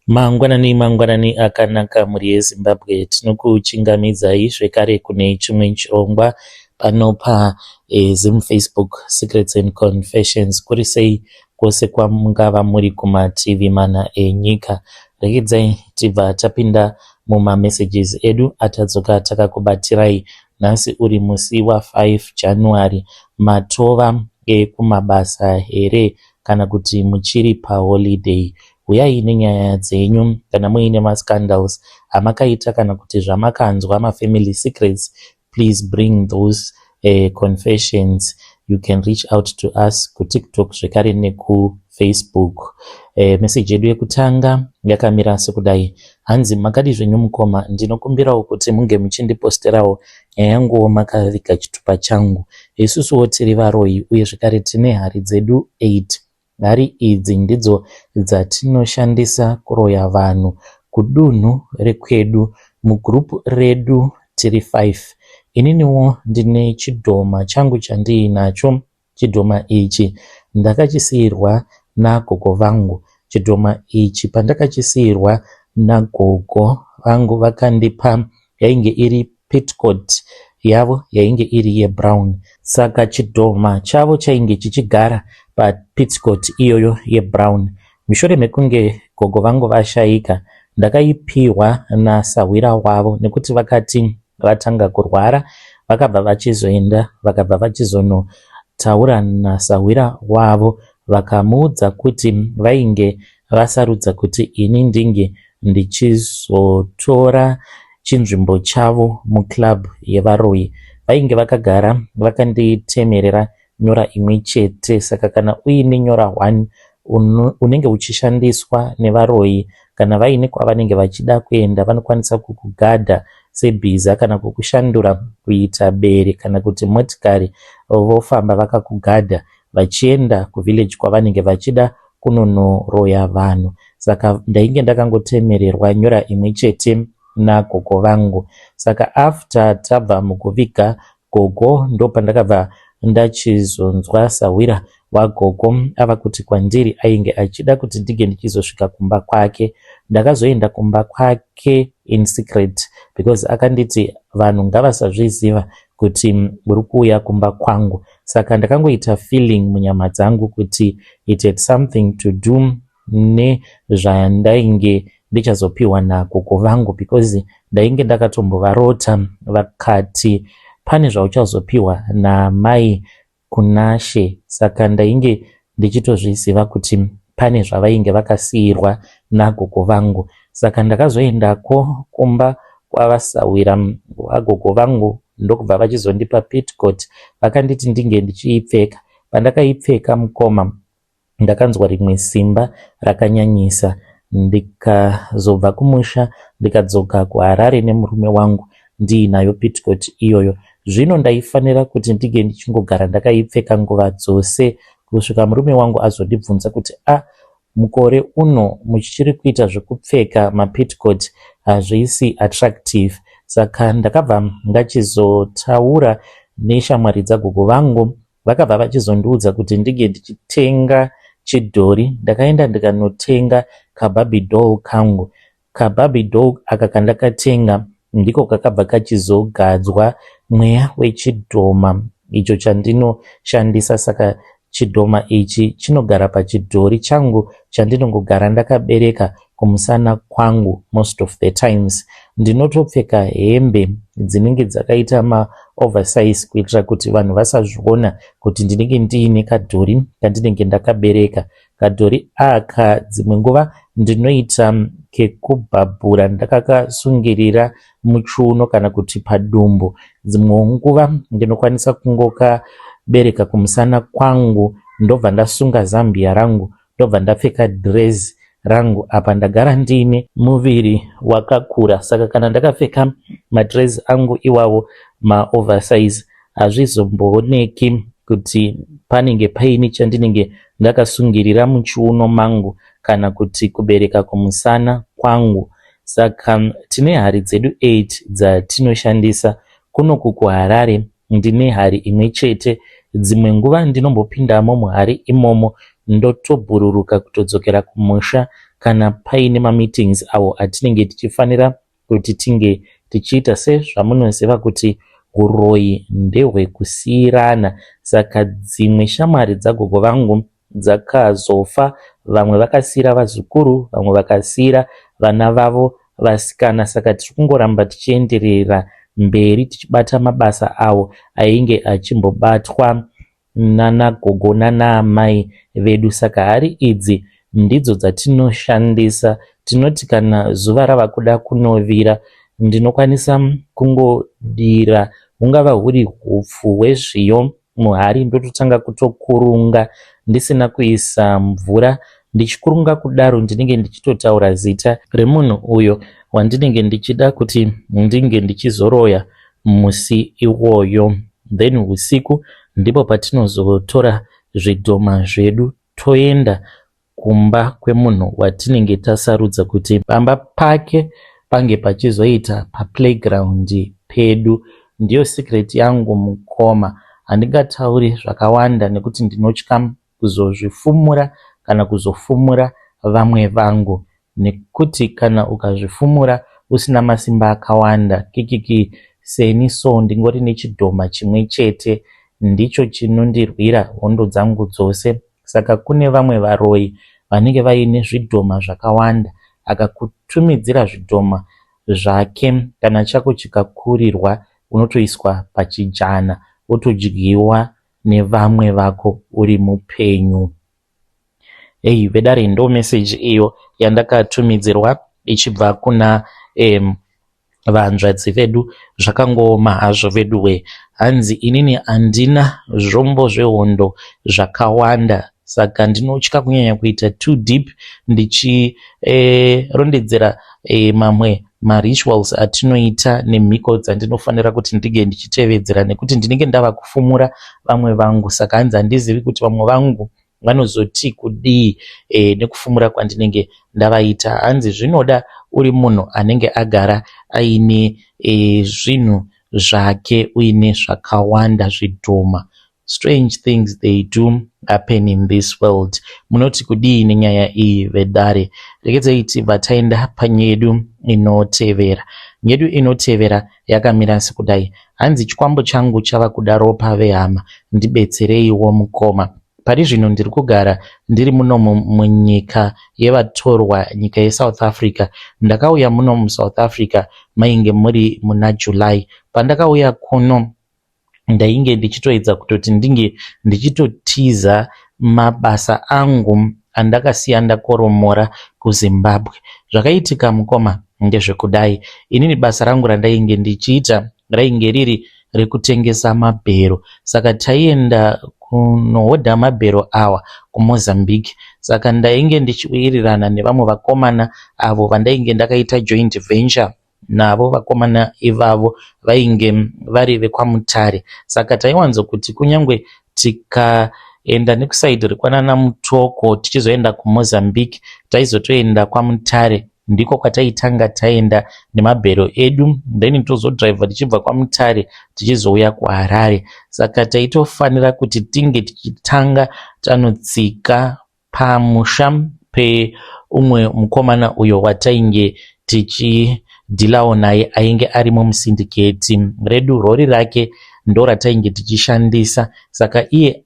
Mangwanani akanaka muri yeZimbabwe, tinokuchingamidzai zvekare kune chimwe chirongwa panopa Facebook Secrets and Confessions. Kuri sei kwose kwamungava muri kumativi mana enyika, regai tibva tapinda mumamessages edu atadzoka takakubatirai. Nhasi uri musi wa5 January, matova ekumabasa here kana kuti muchiri paholiday. Uyai nenyaya dzenyu kana muine mascandals amakaita kana kuti zvamakanzwa mafamily secrets, please bring those confessions. You can reach out to us kuTikTok zvekare nekuFacebook. Message yedu yekutanga yakamira sekudai: hanzi makadi zvenyu mukoma, ndinokumbirawo kuti munge muchindiposterawo nyaya yangu makaviga chitupa changu. Isusuwo tiri varoi uye zvekare tine hari dzedu 8. Hari idzi ndidzo dzatinoshandisa kuroya vanhu kudunhu rekwedu. Mugrupu redu tiri 5. Ininiwo ndine chidhoma changu chandiinacho. Chidhoma ichi ndakachisiyirwa nagogo vangu. Chidhoma ichi pandakachisiyirwa nagogo vangu vakandipa yainge iri petcoat yavo yainge iri yebrown. Saka chidhoma chavo chainge chichigara papetcoat iyoyo yebrown. Mushure mekunge gogo vangu vashaika, ndakaipiwa nasawira wavo nekuti vakati vatanga kurwara vakabva vachizoenda vakabva vachizonotaura nasawira wavo, vakamuudza kuti vainge vasarudza kuti ini ndinge ndichizotora chinzvimbo chavo muclub yevaroi. Vainge vakagara vakanditemerera nyora imwe chete. Saka kana uine nyora 1 unenge uchishandiswa nevaroi, kana vaine kwavanenge vachida kuenda vanokwanisa kukugadha sebhiza kana kukushandura kuita bere kana kuti motikari, vofamba vakakugadha vachienda kuvillage kwavanenge vachida kunonoroya vanhu. Saka ndainge ndakangotemererwa nyora imwe chete nagogo vangu. Saka after tabva mukuviga gogo ndopandakabva ndachizonzwa sawira wagogo ava kuti kwandiri ainge achida kuti ndige ndichizosvika kumba kwake. Ndakazoenda kumba kwake in secret because akanditi vanhu ngavasazviziva kuti uri kuuya kumba kwangu. Saka ndakangoita feeling munyama dzangu kuti it had something to do nezvandainge ndichazopiwa nagogo vangu, because ndainge ndakatombovarota vakati pane zvauchazopiwa namai kunashe. Saka ndainge ndichitozviziva kuti pane zvavainge vakasiyirwa nagogo vangu. Saka ndakazoendako kumba kwavasawira vagogo vangu ndokubva vachizondipa petcoat. Vakanditi ndinge ndichiipfeka. Pandakaipfeka mukoma, ndakanzwa rimwe simba rakanyanyisa. Ndikazobva kumusha ndikadzoka kuHarare nemurume wangu ndiinayo petcoat iyoyo. Zvino ndaifanira kuti ndige ndichingogara ndakaipfeka nguva dzose kusvika murume wangu azondibvunza kuti mukore uno muchiri kuita zvekupfeka mapetcoat hazvisi attractive. Saka ndakabva ndachizotaura neshamwari dzagogo vangu, vakabva vachizondiudza kuti ndige ndichitenga chidhori. Ndakaenda ndikanotenga kababy doll kangu. Kababy doll aka kandakatenga ndiko kakabva kachizogadzwa mweya wechidhoma icho chandinoshandisa. Saka chidhoma ichi chinogara pachidhori changu chandinongogara ndakabereka kumusana kwangu. Most of the times ndinotopfeka hembe dzinenge dzakaita maoversize kuitira kuti vanhu vasazviona kuti ndinenge ndiine kadhori kandinenge ndakabereka. Kadhori aka dzimwe nguva ndinoita kekubhabhura ndakakasungirira muchiuno kana kuti padumbu. Dzimwe nguva ndinokwanisa kungokabereka kumusana kwangu, ndobva ndasunga zambia rangu, ndobva ndapfeka dress rangu. Apa ndagara ndiine muviri wakakura. Saka kana ndakapfeka madress angu iwawo maoversize hazvizombooneki kuti panenge paini chandinenge ndakasungirira muchiuno mangu kana kuti kubereka kumusana kwangu. Saka tine hari dzedu 8 dzatinoshandisa. Kunoku kuHarare ndine hari imwe chete. Dzimwe nguva ndinombopindamo muhari imomo ndotobhururuka kutodzokera kumusha kana paine meetings awo atinenge tichifanira kuti tinge tichiita. Sezvamunoziva kuti uroyi ndehwekusiyirana, saka dzimwe shamwari dzagogo vangu dzakazofa, vamwe vakasiyira vazukuru, vamwe vakasiyira vana vavo vasikana. Saka tiri kungoramba tichienderera mberi tichibata mabasa awo ainge achimbobatwa nanagogo nanaamai vedu. Saka hari idzi ndidzo dzatinoshandisa. Tinoti kana zuva rava kuda kunovira, ndinokwanisa kungodira hungava huri hupfu hwezviyo muhari, ndototanga kutokurunga ndisina kuisa mvura. Ndichikurunga kudaro ndinenge ndichitotaura zita remunhu uyo wandinenge ndichida kuti ndinge ndichizoroya musi iwoyo. Then usiku ndipo patinozotora zvidhoma zvedu toenda kumba kwemunhu watinenge tasarudza kuti pamba pake pange pachizoita paplayground pedu. Ndiyo secret yangu mukoma. Handingatauri zvakawanda nekuti ndinotya kuzozvifumura kana kuzofumura vamwe vangu, nekuti kana ukazvifumura usina masimba akawanda kikiki seni, so ndingori nechidhoma chimwe chete ndicho chinondirwira hondo dzangu dzose. Saka kune vamwe varoyi vanenge vaine zvidhoma zvakawanda, akakutumidzira zvidhoma zvake kana chako chikakurirwa unotoiswa pachijana wotodyiwa nevamwe vako uri mupenyu. Hey, vedare ndo message iyo yandakatumidzirwa ichibva kuna vanzvadzi vedu. Zvakangoma hazvo vedu we, hanzi inini handina zvombo zvehondo zvakawanda, saka ndinotya kunyanya kuita too deep ndichirondedzera mamwe marituals atinoita nemhiko dzandinofanira kuti ndige ndichitevedzera, nekuti ndinenge ndava kufumura vamwe vangu. Saka hanzi handizivi kuti vamwe vangu vanozoti kudii nekufumura kwandinenge ndavaita. Hanzi zvinoda uri munhu anenge agara aine zvinhu zvake uine zvakawanda zvidhoma. Strange things they do happen in this world. Munoti kudii nenyaya iyi vedare? Regedzei tibva taenda panyedu inotevera. Nyedu inotevera yakamira sekudai. Hanzi chikwambo changu chava kuda ropa vehama, ndibetsereiwo mukoma. Pari zvino ndiri kugara ndiri muno munyika yevatorwa, nyika yeSouth Africa. Ndakauya muno muSouth Africa mainge muri muna July. Pandakauya kuno ndainge ndichitoedza kutoti ndinge ndichitotiza mabasa angu andakasiya ndakoromora kuZimbabwe. Zvakaitika mukoma ndezvekudai. Inini basa rangu randainge ndichiita rainge riri rekutengesa mabhero. Saka taienda kunohodha mabhero awa kuMozambique. Saka ndainge ndichiwirirana nevamwe vakomana avo vandainge ndakaita joint venture navo. Vakomana ivavo vainge vari vekwaMutare. Saka taiwanzokuti kunyangwe tikaenda nekusaidhi rekwanana Mutoko tichizoenda kuMozambique, taizotoenda kwaMutare, ndiko kwataitanga taenda nemabhero edu, then tozodhiraivha tichibva kwaMutare tichizouya kuHarare. Saka taitofanira kuti tinge tichitanga tanotsika pamusha peumwe mukomana uyo watainge tichidhilawo naye, ainge ari mumusindiketi redu. Rori rake ndo ratainge tichishandisa. Saka iye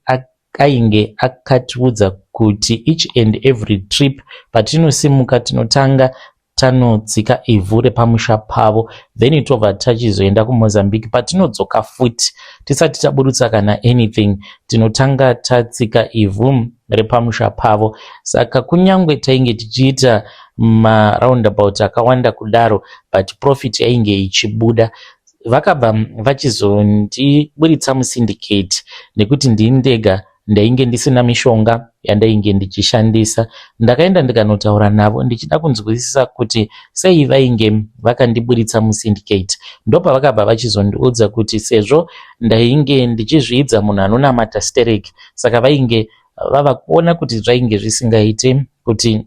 ainge akatiudza kuti each and every trip patinosimuka tinotanga tanotsika ivhu repamusha pavo, then tobva tachizoenda kuMozambique. Patinodzoka futi tisati taburutsa kana anything, tinotanga tatsika ivhu repamusha pavo. Saka kunyangwe tainge tichiita maroundabout akawanda kudaro, but profit yainge ichibuda. Vakabva vachizondiburitsa musindicate nekuti ndini ndega ndainge ndisina mishonga yandainge ndichishandisa. Ndakaenda ndikanotaura navo ndichida kunzwisisa kuti sei vainge vakandiburitsa musindicate. Ndopa vakabva vachizondiudza kuti sezvo ndainge ndichizviidza munhu anonamata stereki, saka vainge vava kuona kuti zvainge zvisingaite kuti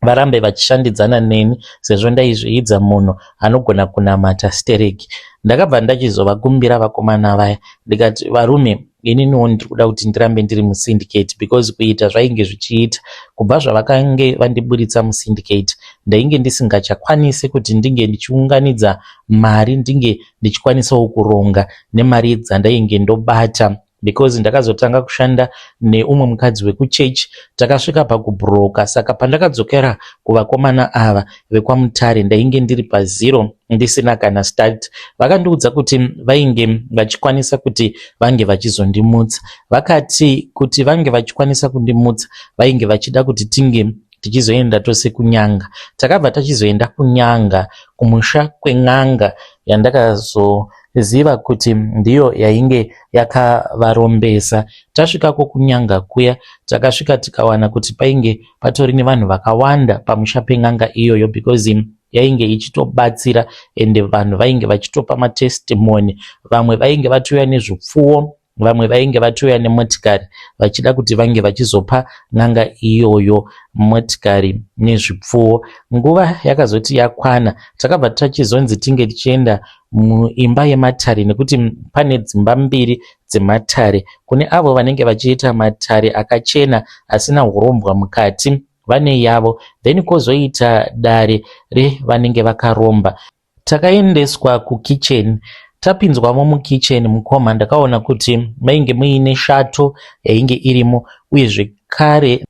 varambe vachishandidzana neni sezvo ndaizviidza munhu anogona kunamata stereki. Ndakabva ndachizovakumbira vakomana vaya ndikati, varume, ininiwo ndiri kuda kuti ndirambe ndiri musyndicate because kuita zvainge zvichiita kubva zvavakange vandiburitsa musyndicate ndainge ndisingachakwanisi kuti ndinge ndichiunganidza mari ndinge ndichikwanisawo kuronga nemari dzandainge ndobata, because ndakazotanga kushanda neumwe mukadzi wekuchechi takasvika pakubhuroka. Saka pandakadzokera kuvakomana ava vekwamutare ndainge ndiri pazero ndisina kana start. Vakandiudza kuti vainge vachikwanisa kuti vange vachizondimutsa. Vakati kuti vange vachikwanisa kundimutsa vainge vachida kuti tinge tichizoenda tose kunyanga. Takabva tachizoenda kunyanga kumusha kwen'anga yandakazoziva kuti ndiyo yainge yakavarombesa. Tasvikako kunyanga kuya takasvika tikawana kuti painge patori nevanhu vakawanda pamusha pen'anga iyoyo because yainge ichitobatsira ende vanhu vainge vachitopa matestimony. Vamwe vainge vatuya nezvipfuwo, vamwe vainge vatuya nemotikari vachida kuti vange vachizopa n'anga iyoyo motikari nezvipfuwo. Nguva yakazoti yakwana takabva tachizonzi tinge tichienda muimba yematare nekuti pane dzimba mbiri dzematare. Kune avo vanenge vachiita matare akachena asina urombwa mukati vane yavo, then kozoita dare revanenge vakaromba. Takaendeswa kukicheni. Tapinzwamo mukicheni mukoma ndakaona kuti mainge muine shato yainge irimo, uye zvekare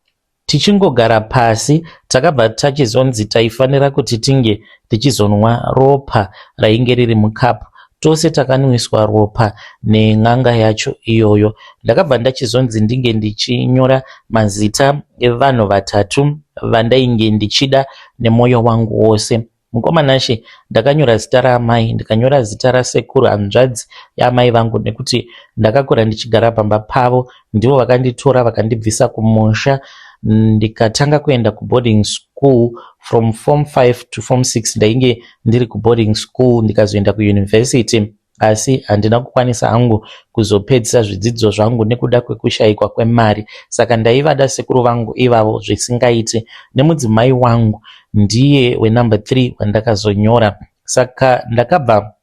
tichingogara pasi takabva tachizonzi taifanira kuti tinge tichizonwa ropa rainge riri mukapu. Tose takanwiswa ropa nen'anga yacho iyoyo. Ndakabva ndachizonzi ndinge ndichinyora mazita evanhu vatatu vandainge ndichida nemwoyo wangu wose. Mukomanashe ndakanyora zita raamai, ndikanyora zita rasekuru hanzvadzi yaamai vangu nekuti ndakakura ndichigara pamba pavo. Ndivo vakanditora vakandibvisa kumusha ndikatanga kuenda kuboarding school from form 5 to form 6 ndainge ndiri kuboarding school, ndikazoenda kuuniversity asi handina kukwanisa hangu kuzopedzisa zvidzidzo zvangu nekuda kwekushayikwa kwemari. Saka ndaivada sekuru vangu ivavo zvisingaite, nemudzimai wangu ndiye wenumber 3 wandakazonyora. Saka ndakabva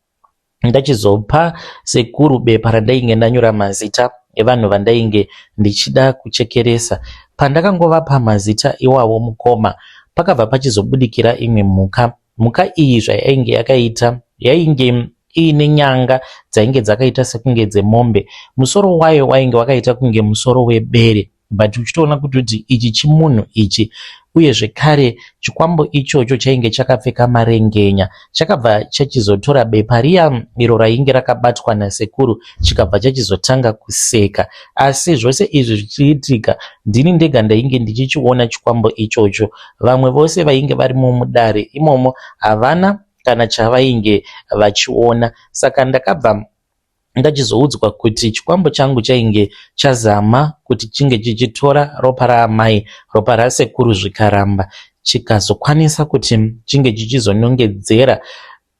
ndachizopa sekuru bepa randainge ndanyora mazita evanhu vandainge ndichida kuchekeresa. Pandakangovapa mazita iwavo mukoma, pakabva pachizobudikira imwe mhuka. Mhuka iyi zvayainge yakaita yainge iine nyanga dzainge dzakaita sekunge dzemombe. Musoro wayo wainge wakaita kunge musoro webere, but uchitoona kuti ichi chimunhu ichi. Uye zvekare chikwambo ichocho chainge chakapfeka marengenya. Chakabva chachizotora bepa riya iro rainge rakabatwa nasekuru chikabva chachizotanga kuseka. Asi zvose izvi zvichiitika ndini ndega ndainge ndichichiona chikwambo ichocho. Vamwe vose vainge varimo mudare imomo havana kana chavainge vachiona. Saka ndakabva ndachizoudzwa kuti chikwambo changu chainge chazama kuti chinge chichitora ropa raamai, ropa rasekuru zvikaramba, chikazokwanisa kuti chinge chichizonongedzera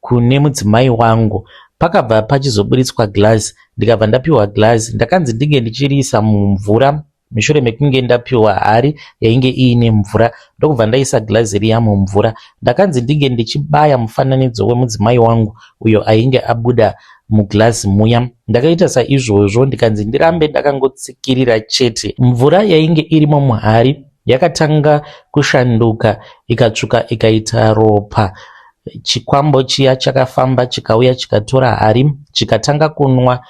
kune mudzimai wangu. Pakabva pachizoburitswa glasi, ndikabva ndapiwa glasi. Ndakanzi ndinge ndichiriisa mumvura. Mushure mekunge ndapiwa hari yainge iine mvura, ndokubva ndaisa glasi riya mumvura. Ndakanzi ndinge ndichibaya mufananidzo wemudzimai wangu uyo ainge abuda muglasi muya. Ndakaita saizvozvo, ndikanzi ndirambe ndakangotsikirira chete. Mvura yainge irimo muhari yakatanga kushanduka ikatsvuka ikaita ropa. Chikwambo chiya chakafamba chikauya chikatora hari chikatanga kunwa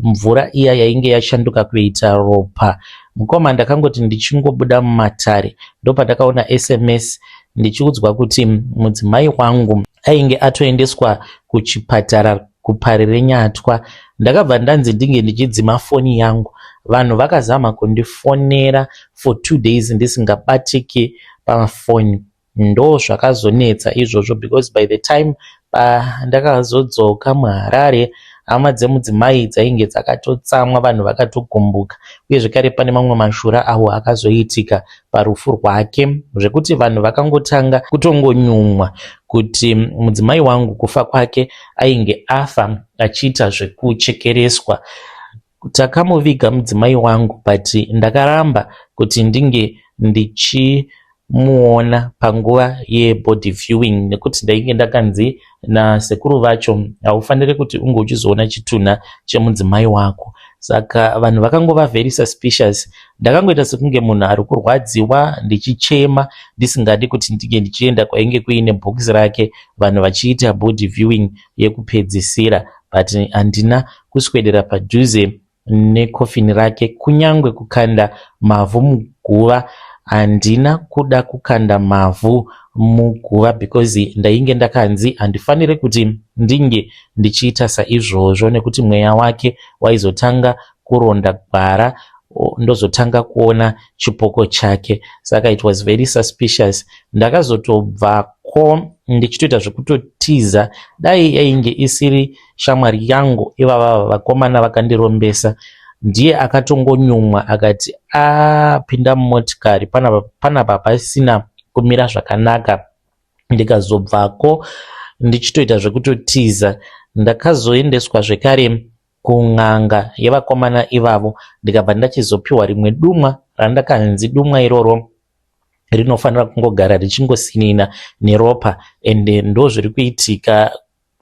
mvura iya yainge yashanduka kuita ropa. Mukoma ndakangoti ndichingobuda mumatare ndopandakaona SMS ndichiudzwa kuti mudzimai wangu ainge atoendeswa kuchipatara kuPare reNyatwa. Ndakabva ndanzi ndinge ndichidzima foni yangu. Vanhu vakazama kundifonera for 2 days ndisingabatiki pafoni. Ndo zvakazonetsa izvozvo because by the time ndakazodzoka muHarare hama dzemudzimai dzainge dzakatotsamwa, vanhu vakatogumbuka. Uye zvekare pane mamwe mashura awo akazoitika parufu rwake zvekuti vanhu vakangotanga kutongonyumwa kuti mudzimai wangu kufa kwake ainge afa achiita zvekuchekereswa. Takamuviga mudzimai wangu but ndakaramba kuti ndinge ndichiramba muona panguva yebody viewing, nekuti ndainge ndakanzi nasekuru vacho haufaniri kuti unge uchizoona chitunha chemudzimai wako. Saka vanhu vakangova very suspicious. Ndakangoita sekunge munhu ari kurwadziwa, ndichichema ndisingadi kuti ndige ndichienda kwainge kuine bhokisi rake vanhu vachiita body viewing yekupedzisira, but handina kuswedera padhuze nekofini rake. Kunyangwe kukanda mavhu muguva, handina kuda kukanda mavhu muguva because ndainge ndakanzi handifanire kuti ndinge ndichiita saizvozvo, nekuti mweya wake waizotanga kuronda gwara ndozotanga kuona chipoko chake. Saka it was very suspicious. Ndakazotobvako ndichitoita zvekutotiza, dai yainge isiri shamwari yangu ivava vakomana vakandirombesa, ndiye akatongonyumwa akati pinda mumotikari, panapa pasina kumira zvakanaka. Ndikazobvako ndichitoita zvekutotiza. Ndakazoendeswa zvekare kun'anga yevakomana ivavo, ndikabva ndachizopiwa rimwe dumwa randakanzi dumwa iroro rinofanira kungogara richingosinina neropa, ende ndo zviri kuitika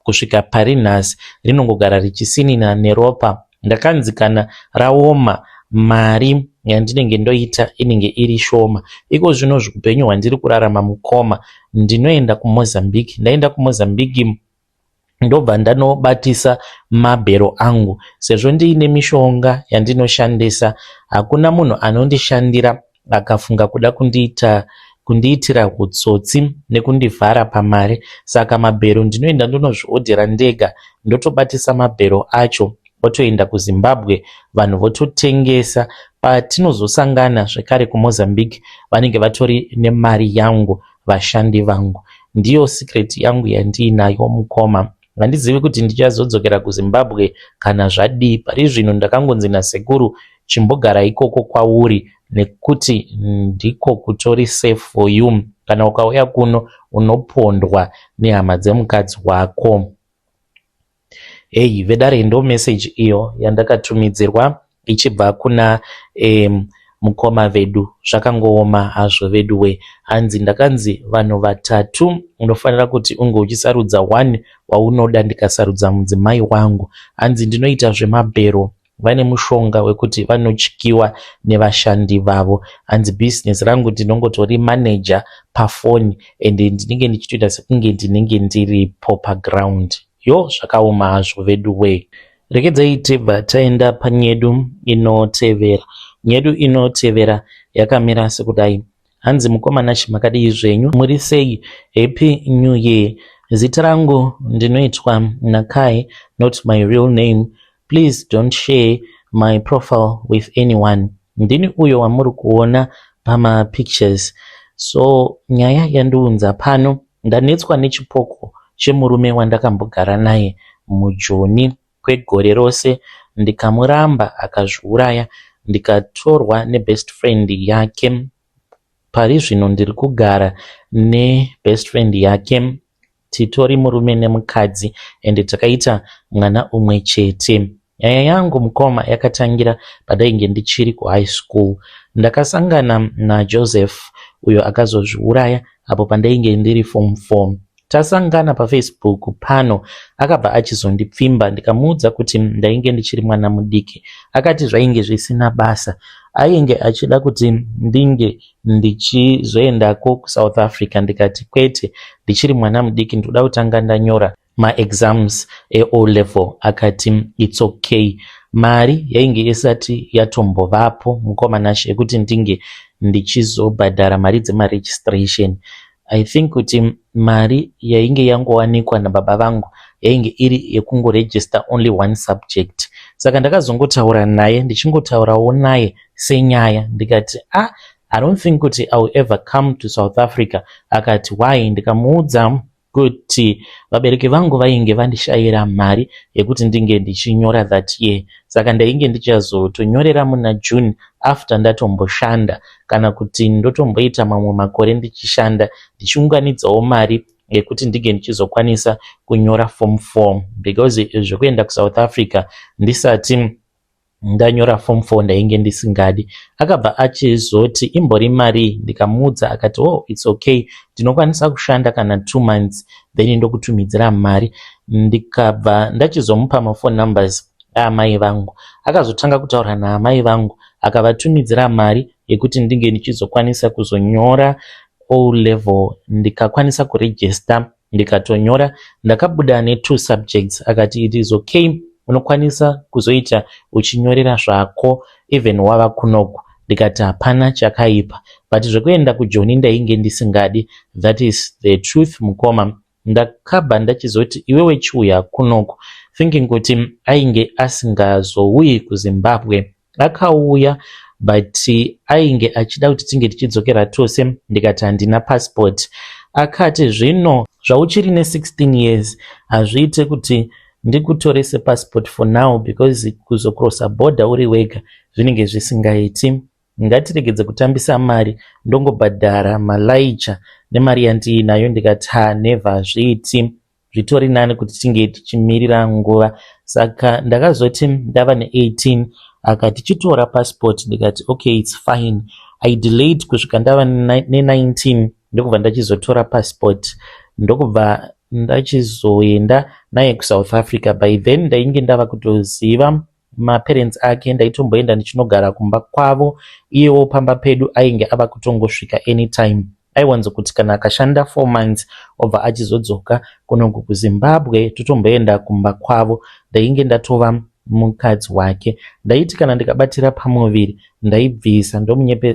kusvika pari nhasi, rinongogara richisinina neropa. Ndakanzi kana raoma mari yandinenge ndoita inenge iri shoma. Iko zvino zvupenyu hwandiri kurarama mukoma, ndinoenda kuMozambique. Ndaenda kuMozambique ndobva ndanobatisa mabhero angu. Sezvo ndiine mishonga yandinoshandisa, hakuna munhu anondishandira akafunga kuda kundiitira utsotsi nekundivhara pamari. Saka mabhero ndinoenda ndonozviodhera ndega, ndotobatisa mabhero acho otoenda kuZimbabwe, vanhu vototengesa. Patinozosangana zvekare kuMozambique vanenge vatori nemari yangu, vashandi vangu. Ndiyo secret yangu yandiinayo mukoma. Handizivi kuti ndichazodzokera kuZimbabwe kana zvadii. Pari zvino ndakangonzi nasekuru chimbogara ikoko kwauri, nekuti ndiko kutori safe for you. Kana ukauya kuno unopondwa nehama dzemukadzi wako. Hey, vedare ndo message iyo yandakatumidzirwa ichibva kuna mukoma vedu. Zvakangooma hazvo vedu we. Hanzi ndakanzi vanhu vatatu unofanira kuti unge uchisarudza one waunoda, ndikasarudza mudzimai wangu. Hanzi ndinoita zvemabhero, vane mushonga wekuti vanotyiwa nevashandi vavo. Hanzi business rangu ndinongotori manager pafoni, ende ndinenge ndichitoita sekunge ndinenge ndiripo paground. Yo, zvakaoma hazvo vedu we. Rekedzai tibva taenda panyedu inotevera. Nyedu inotevera yakamira sekudai. Hanzi mukomana chimakadii zvenyu, muri sei? Happy New Year. Zita rangu ndinoitwa Nakai, not my real name. Please don't share my profile with anyone. Ndini uyo wamuri kuona pama pictures. So nyaya yandiunza pano, ndanetswa nechipoko chemurume wandakambogara naye muJoni kwegore rose, ndikamuramba akazviuraya, ndikatorwa nebest friend yake. Pari zvino ndiri kugara nebest friend yake, titori murume nemukadzi, ende takaita mwana umwe chete. Nyaya yangu mukoma yakatangira padainge ndichiri kuhigh school. Ndakasangana naJoseph uyo akazozviuraya apo pandainge ndiri form 4. Tasangana paFacebook pano, akabva achizondipfimba. Ndikamuudza kuti ndainge ndichiri mwana mudiki. Akati zvainge zvisina basa, ainge achida kuti ndinge ndichizoendako kuSouth Africa. Ndikati kwete, ndichiri mwana mudiki, ndoda kutanga ndanyora maexams eO level. Akati it's okay. Mari yainge isati yatombovapo mukomana yekuti ndinge ndichizobhadhara mari dzemaregistration. I think kuti mari yainge yangowanikwa nababa vangu yainge iri yekungoregister only one subject. Saka ndakazongotaura naye, ndichingotaurawo naye senyaya. Ndikati I don't think kuti I will ever come to South Africa. Akati why? Ndikamuudza kuti vabereki vangu vainge vandishayira mari yekuti ndinge ndichinyora that year. Saka ndainge ndichazotonyorera muna June after ndatomboshanda, kana kuti ndotomboita mamwe makore ndichishanda, ndichiunganidzawo mari yekuti ndige ndichizokwanisa kunyora form 4, because zvekuenda kuSouth Africa ndisati ndanyora form 4 ndainge ndisingadi. Akabva achizoti imbori mari, ndikamuudza akati it's okay, ndinokwanisa kushanda kana 2 months then ndokutumidzira mari. Ndikabva ndachizomupa mafone numbers aamai vangu. Akazotanga kutaura naamai vangu akavatumidzira mari yekuti ndinge ndichizokwanisa kuzonyora O level, ndikakwanisa kuregister, ndikatonyora, ndakabuda ne2 subjects. Akati it is okay, unokwanisa kuzoita uchinyorera zvako even wava kunoku. Ndikati hapana chakaipa, but zvekuenda kujoni ndainge ndisingadi. That is the truth mukoma. Ndakabva ndachizoti iwewe chiuya kunoku, thinking kuti ainge asingazouyi kuZimbabwe. Akauya but ainge achida kuti tinge tichidzokera tose. Ndikati handina passport. Akati zvino zvauchiri ne16 years hazviite kuti ndikutorese passport for now because kuzocrossa border uri wega zvinenge zvisingaiti. Ngatiregedze kutambisa mari ndongobhadhara malaicha nemari yandiinayo. Ndikati never hazviiti, zvitori nani kuti tinge tichimirira nguva. Saka ndakazoti ndava ne18 akati chitora passport. Ndikati okay, it's fine. I delayed kusvika ndava ne19 ndokubva ndachizotora passport, ndokubva ndachizoenda naye kuSouth Africa. By then ndainge ndava kutoziva maparents ake, ndaitomboenda ndichinogara kumba kwavo. Iyewo pamba pedu ainge ava kutongosvika anytime. Aiwanzokuti kana akashanda 4 months obva achizodzoka kunoku kuZimbabwe totomboenda kumba kwavo. Ndainge ndatova mukadzi wake. Ndaiti kana ndikabatira pamuviri ndaibvisa,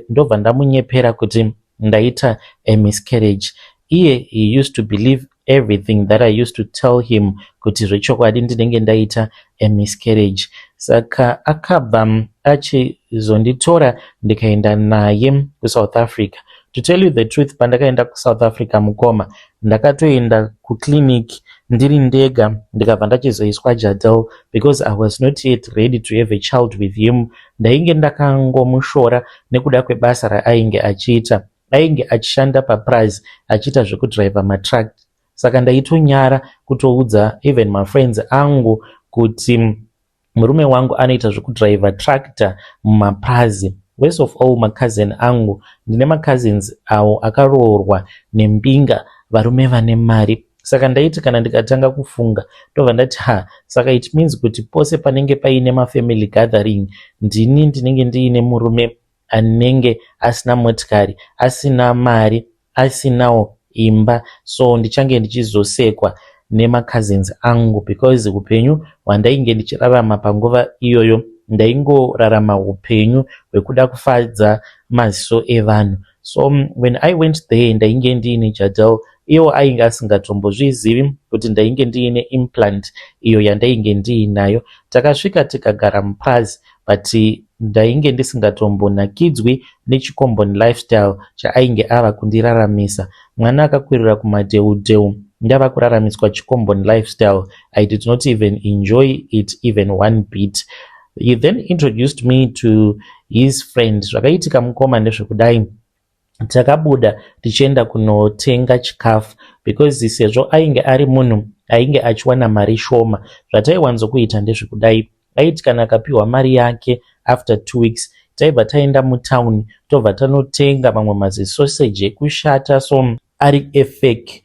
ndobva ndamunyepera kuti ndaita a miscarriage. He used to believe everything that I used to tell him kuti zvechokwadi ndinenge ndaita a miscarriage. Saka akabva achizonditora ndikaenda naye kuSouth Africa. To tell you the truth, pandakaenda kuSouth Africa mukoma, ndakatoenda kuclinic ndiri ndega, ndikabva ndachizoiswa Jadel because I was not yet ready to have a child with him. Ndainge ndakangomushora nekuda kwebasa raainge achiita. Ainge achishanda paPrize achiita zvekudriva matruck. Saka ndaitonyara kutoudza even my friends angu kuti murume wangu anoita zvekudriva tractor mumaPrize. Worst of all, makazini angu, ndine macousins avo akaroorwa nembinga, varume vane mari. Saka ndaiti kana ndikatanga kufunga ndobva ndati saka it means kuti pose panenge paine mafamily gathering ndinenge ndiine murume anenge asina motikari, asina mari, asinawo imba. So ndichange ndichizosekwa nemacousins angu because upenyu hwandainge ndichirarama panguva iyoyo ndaingorarama upenyu hwekuda kufadza maziso evanhu. So when I went there ndainge ndiine Jadel. Iwo ainge asingatombozvizivi kuti ndainge ndiine implant iyo yandainge ndiinayo. Takasvika tikagara muPrize but ndainge ndisingatombonakidzwi nechikomboni lifestyle chaainge ava kundiraramisa. Mwana akakwirira kumadheudheu, ndava kuraramiswa chikomboni lifestyle. I did not even enjoy it even one bit. He then introduced me to his friend. Zvakaitika mukoma ndezvekudai takabuda tichienda kunotenga chikafu because sezvo ainge ari munhu ainge achiwana mari shoma. Zvataiwanzokuita ndezvekudai, aiti kana akapiwa mari yake after 2 weeks taibva taenda mutown tobva tanotenga mamwe mazisoseji ekushata so ari efake.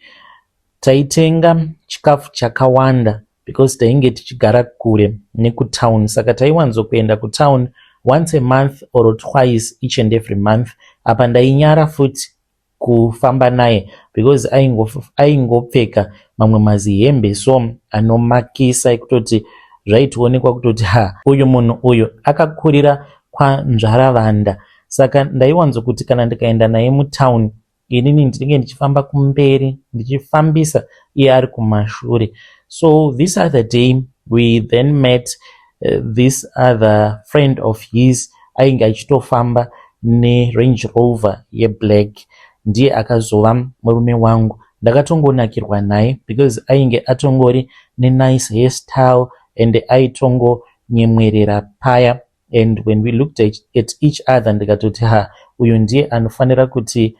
Taitenga chikafu chakawanda because tainge tichigara kure nekutown. Saka taiwanzokuenda kutown once a month or twice each and every month. Apa ndainyara futi kufamba naye because aingopfeka mamwe mazihembe so anomakisa ekutoti zvaitoonekwa kutoti uyu munhu uyu akakurira kwanzvaravanda. Saka ndaiwanzokuti kana ndikaenda naye mutown inini ndinenge ndichifamba kumberi ndichifambisa iye ari kumashure. So this other day we then met this other friend of his ainge achitofamba neRange Rover yeblack. Ndiye akazova murume wangu. Ndakatongonakirwa naye because ainge atongori nenice hairstyle and aitongonyemwerera paya. And when we looked at each other ndikatoti uyu ndiye anofanira kuti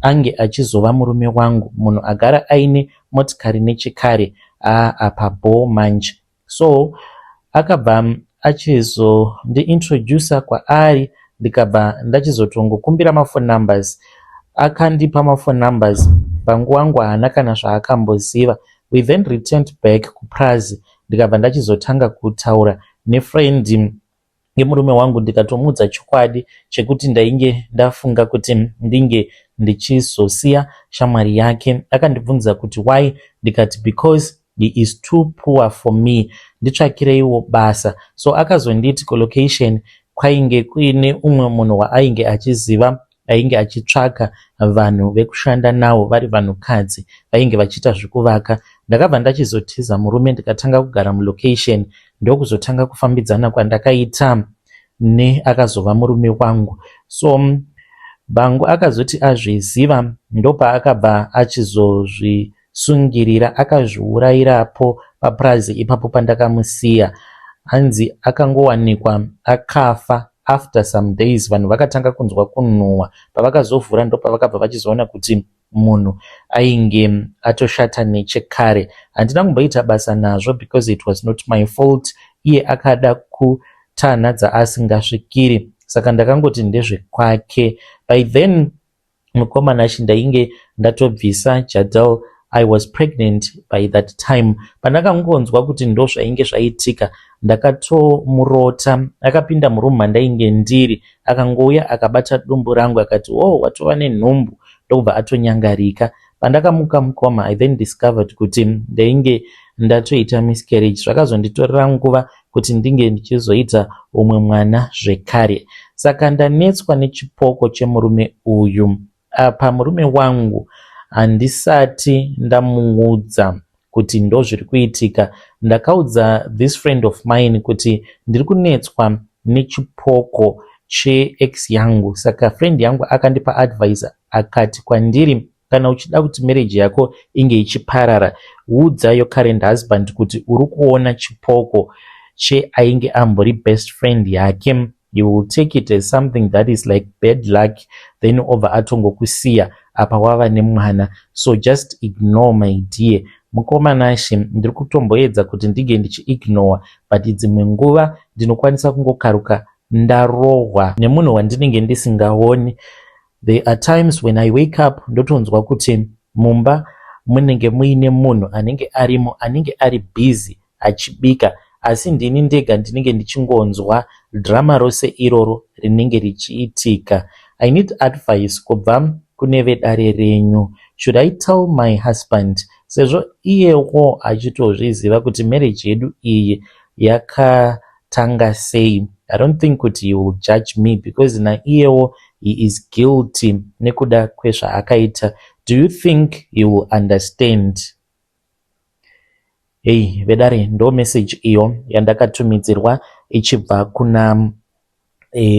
ange achizova murume wangu, munhu agara aine motikari nechikare apa Bo manje. So akabva achizondiintroducer kwaari ndikabva ndachizotongokumbira mafone numbers. Akandipa mafone numbers panguva yangu haana kana zvaakamboziva. We then returned back kuPrazi. Ndikabva ndachizotanga kutaura nefriend yemurume wangu ndikatomudza chokwadi chekuti ndainge ndafunga kuti ndinge ndichizosiya shamwari yake. Akandibvunza kuti why, ndikati because he is too poor for me, nditsvakireiwo basa. So akazonditi kulocation kwainge kuine umwe munhu waainge achiziva, ainge achitsvaka vanhu vekushanda navo vari vanhukadzi vainge vachiita zvekuvaka. Ndakabva ndachizotiza murume ndikatanga kugara mulocation, ndokuzotanga kufambidzana kwandakaita neakazova murume wangu. So Bangu akazoti azviziva ndopaakabva achizozvisungirira, akazviurayirapo paPrazi ipapo pandakamusiya. Hanzi akangowanikwa akafa. After some days vanhu vakatanga kunzwa kunhuhwa. Pavakazovhura ndopavakabva vachizoona kuti munhu ainge atoshata nechekare. Handina kumboita basa nazvo because it was not my fault. Iye akada kutanhadza asingasvikiri, saka ndakangoti ndezvekwake. By then mukomana ndainge ndatobvisa Jadal. I was pregnant by that time. Pandakangonzwa kuti ndo zvainge zvaitika, ndakatomurota. Akapinda murumu mandainge ndiri, akangouya akabata dumbu rangu akati, oh, watova nenhumbu, ndokubva atonyangarika. Pandakamuka mukoma, I then discovered kuti ndainge ndatoita miscarriage. Zvakazonditorera nguva kuti ndinge ndichizoita umwe mwana zvekare. Saka ndanetswa nechipoko chemurume uyu. Apa murume wangu handisati ndamuudza kuti ndo zviri kuitika, ndakaudza this friend of mine kuti ndiri kunetswa nechipoko cheex yangu. Saka friend yangu akandipa advice akati kwandiri, kana uchida kuti marriage yako inge ichiparara, udzayo current husband kuti uri kuona chipoko cheainge ambori best friend yake. You will take it as something that is like bad luck, then over atongokusiya apa wava nemwana. So just ignore my dear. Mukomanashi ndiri kutomboedza kuti ndige ndichiignore, but dzimwe nguva ndinokwanisa kungokaruka ndarohwa nemunhu wandinenge ndisingaoni. There are times when I wake up ndotonzwa kuti mumba munenge muine munhu anenge arimo, anenge ari busy achibika, asi ndini ndega ndinenge ndichingonzwa drama rose iroro rinenge richiitika. I need advice kubva kune vedare renyu. Should I tell my husband? Sezvo iyewo achitozviziva kuti marriage yedu iyi yakatanga sei. I don't think kuti he will judge me because na iyewo he is guilty nekuda kwezvaakaita. Do you think he will understand? Hey, vedare, ndo message iyo yandakatumidzirwa ichibva kuna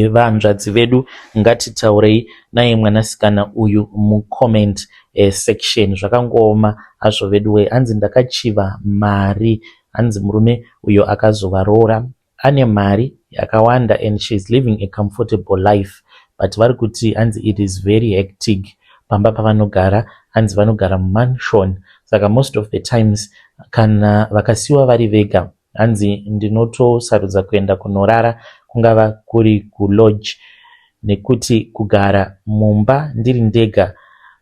vanzvadzi vedu. Ngatitaurei naye mwanasikana uyu mucomment section. Zvakangooma hazvo veduwe. Hanzi ndakachiva mari. Hanzi murume uyo akazovaroora ane mari yakawanda and she is living a comfortable life, but vari kuti hanzi it is very hectic pamba pavanogara. Hanzi vanogara mumansion, saka most of the times kana vakasiwa vari vega, hanzi ndinotosarudza kuenda kunorara, kungava kuri kulodge, nekuti kugara mumba ndiri ndega,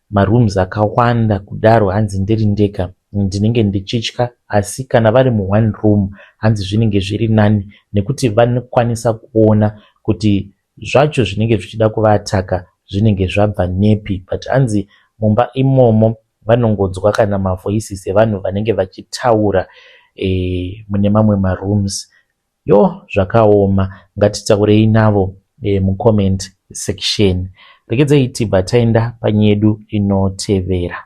marooms akawanda kudaro, hanzi ndiri ndega ndinenge ndichitya. Asi kana vari mu1 room, hanzi zvinenge zviri nani, nekuti vanokwanisa kuona kuti zvacho zvinenge zvichida kuvataka zvinenge zvabva nepi. But hanzi mumba imomo vanongonzwa kana mavoices evanhu vanenge vachitaura mune mamwe marooms. Yo, zvakaoma. Ngatitaurei navo mucomment section. Regedzei tibva taenda panyedu inotevera.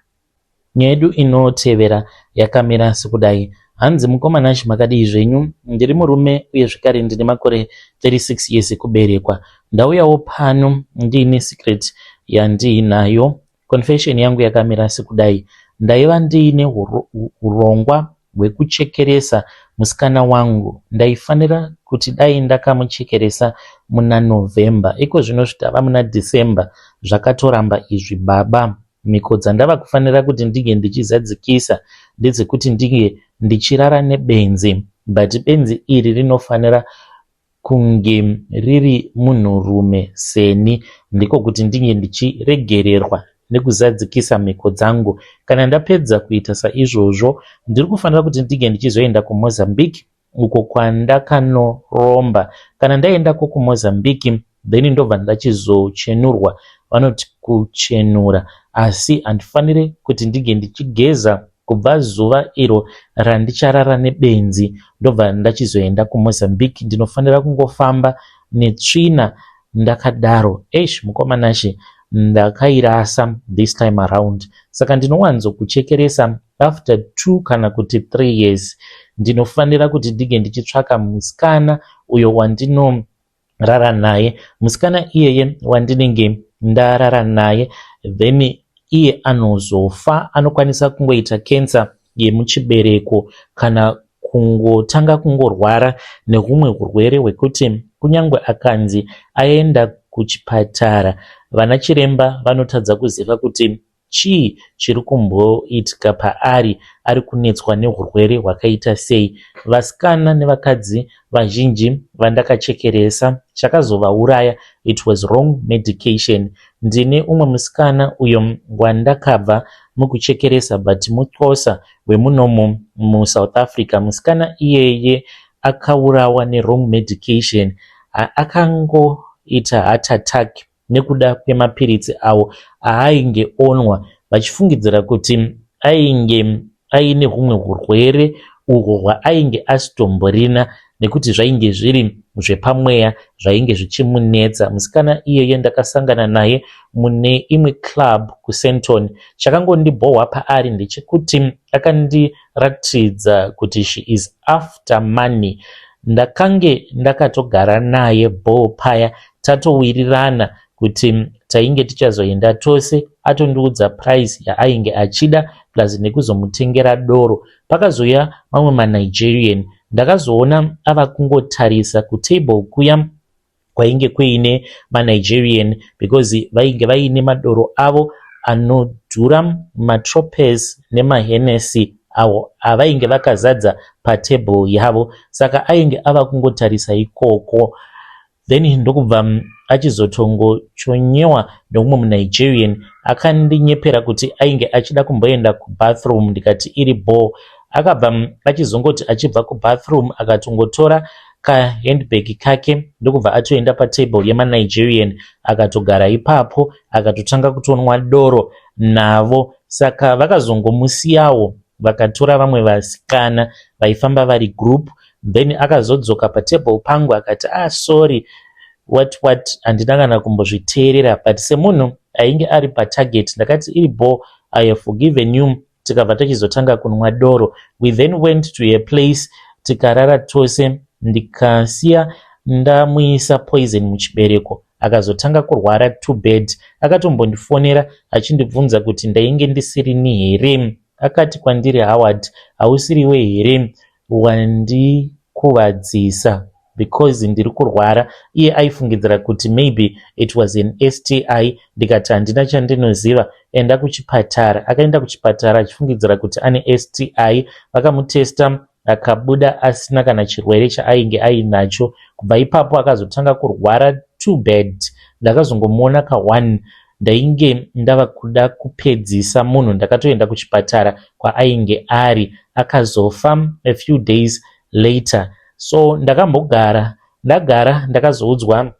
Nyedu inotevera yakamira sekudai. Hanzi mukomana makadii zvenyu? Ndiri murume uye zvekare ndine makore 36 years kuberekwa. Ndauyawo pano ndiine secret yandiinayo. Confession yangu yakamira sekudai. Ndaiva ndiine urongwa hwekuchekeresa musikana wangu. Ndaifanira kuti dai ndakamuchekeresa muna November. Iko zvino zvitava muna December. Zvakatoramba izvi baba. Miko dzandava kufanira kuti ndige ndichizadzikisa ndedzekuti ndige ndichirara nebenzi, but benzi iri rinofanira kunge riri munhurume seni, ndiko kuti ndinge ndichiregererwa nekuzadzikisa mhiko dzangu. Kana ndapedza kuita saizvozvo, ndiri kufanira kuti ndige ndichizoenda kuMozambique uko kwandakanoromba. Kana ndaendako kuMozambique then ndobva ndachizochenurwa, vanoti kuchenura, asi handifanire kuti ndige ndichigeza kubva zuva iro randicharara nebenzi ndobva ndachizoenda kuMozambique. Ndinofanira kungofamba netsvina ndakadaro. Mukomanashe, ndakairasa this time around. Saka ndinowanzo kuchekeresa after 2 kana kuti 3 years. Ndinofanira kuti ndige ndichitsvaka musikana uyo wandinorara naye. Musikana iyeye wandinenge ndarara naye, then iye anozofa, anokwanisa kungoita kensa yemuchibereko kana kungotanga kungorwara nehumwe urwere hwekuti kunyange akanzi aenda kuchipatara, vana chiremba vanotadza kuziva kuti chii chiri kumboitika paari, ari kunetswa neurwere hwakaita sei. Vasikana nevakadzi vazhinji vandakachekeresa chakazovauraya, it was wrong medication. Ndine umwe musikana uyo wandakabva mukuchekeresa but muxhosa wemunomo muSouth Africa. Musikana iyeye akaurawa newrong medication. Akangoita heart attack nekuda kwemapiritsi awo aainge onwa, vachifungidzira kuti ainge aine humwe urwere uhwo hwaainge asitomborina nekuti zvainge zviri zvepamweya zvainge zvichimunetsa. Musikana iyeye ndakasangana naye mune imwe club kuSenton. Chakangondibhohwa paari ndechekuti akandiratidza kuti she is after money. Ndakange ndakatogara naye bho paya, tatowirirana kuti tainge tichazoenda tose, atondiudza price yaainge achida plus nekuzomutengera doro. Pakazoya mamwe maNigerian, ndakazoona ava kungotarisa kutable kuya kwainge kuine maNigerian because vainge vaine madoro avo anodhura matropes nemaHennessy awo avainge vakazadza patable yavo, saka ainge ava kungotarisa ikoko. Then ndokubva achizotongochonyewa nomumwe muNigerian akandinyepera kuti ainge achida kumboenda kubathroom. Ndikati iri bho. Akabva achizongoti achibva kubathroom akatongotora kahandbag kake ndokubva atoenda patable yemaNigerian akatogara ipapo akatotanga kutonwa doro navo. Saka vakazongomusiyawo vakatora vamwe vasikana vaifamba vari group. Then akazodzoka patable pangu akati sorry what handina kana kumbozviteerera, but semunhu ainge ari patarget ndakati iri bho, I have forgiven you. Tikabva tichizotanga kunwa doro. We then went to a place tikarara tose, ndikasiya ndamuisa poison muchibereko, akazotanga kurwara too bad. Akatombondifonera achindibvunza kuti ndainge ndisirini here. Akati kwandiri, Howard, hausiriwe here, wandikuvadzisa because ndiri kurwara. Iye aifungidzira kuti maybe it was an STI. Ndikati handina chandinoziva, enda kuchipatara. Akaenda kuchipatara achifungidzira kuti ane STI. Vakamutesta akabuda asina kana chirwere chaainge ainacho. Kubva ipapo akazotanga kurwara too bad. Ndakazongomuona ka1 ndainge ndava kuda kupedzisa munhu. Ndakatoenda kuchipatara kwaainge ari, akazofa a few days later. So ndagara ndakazoudzwa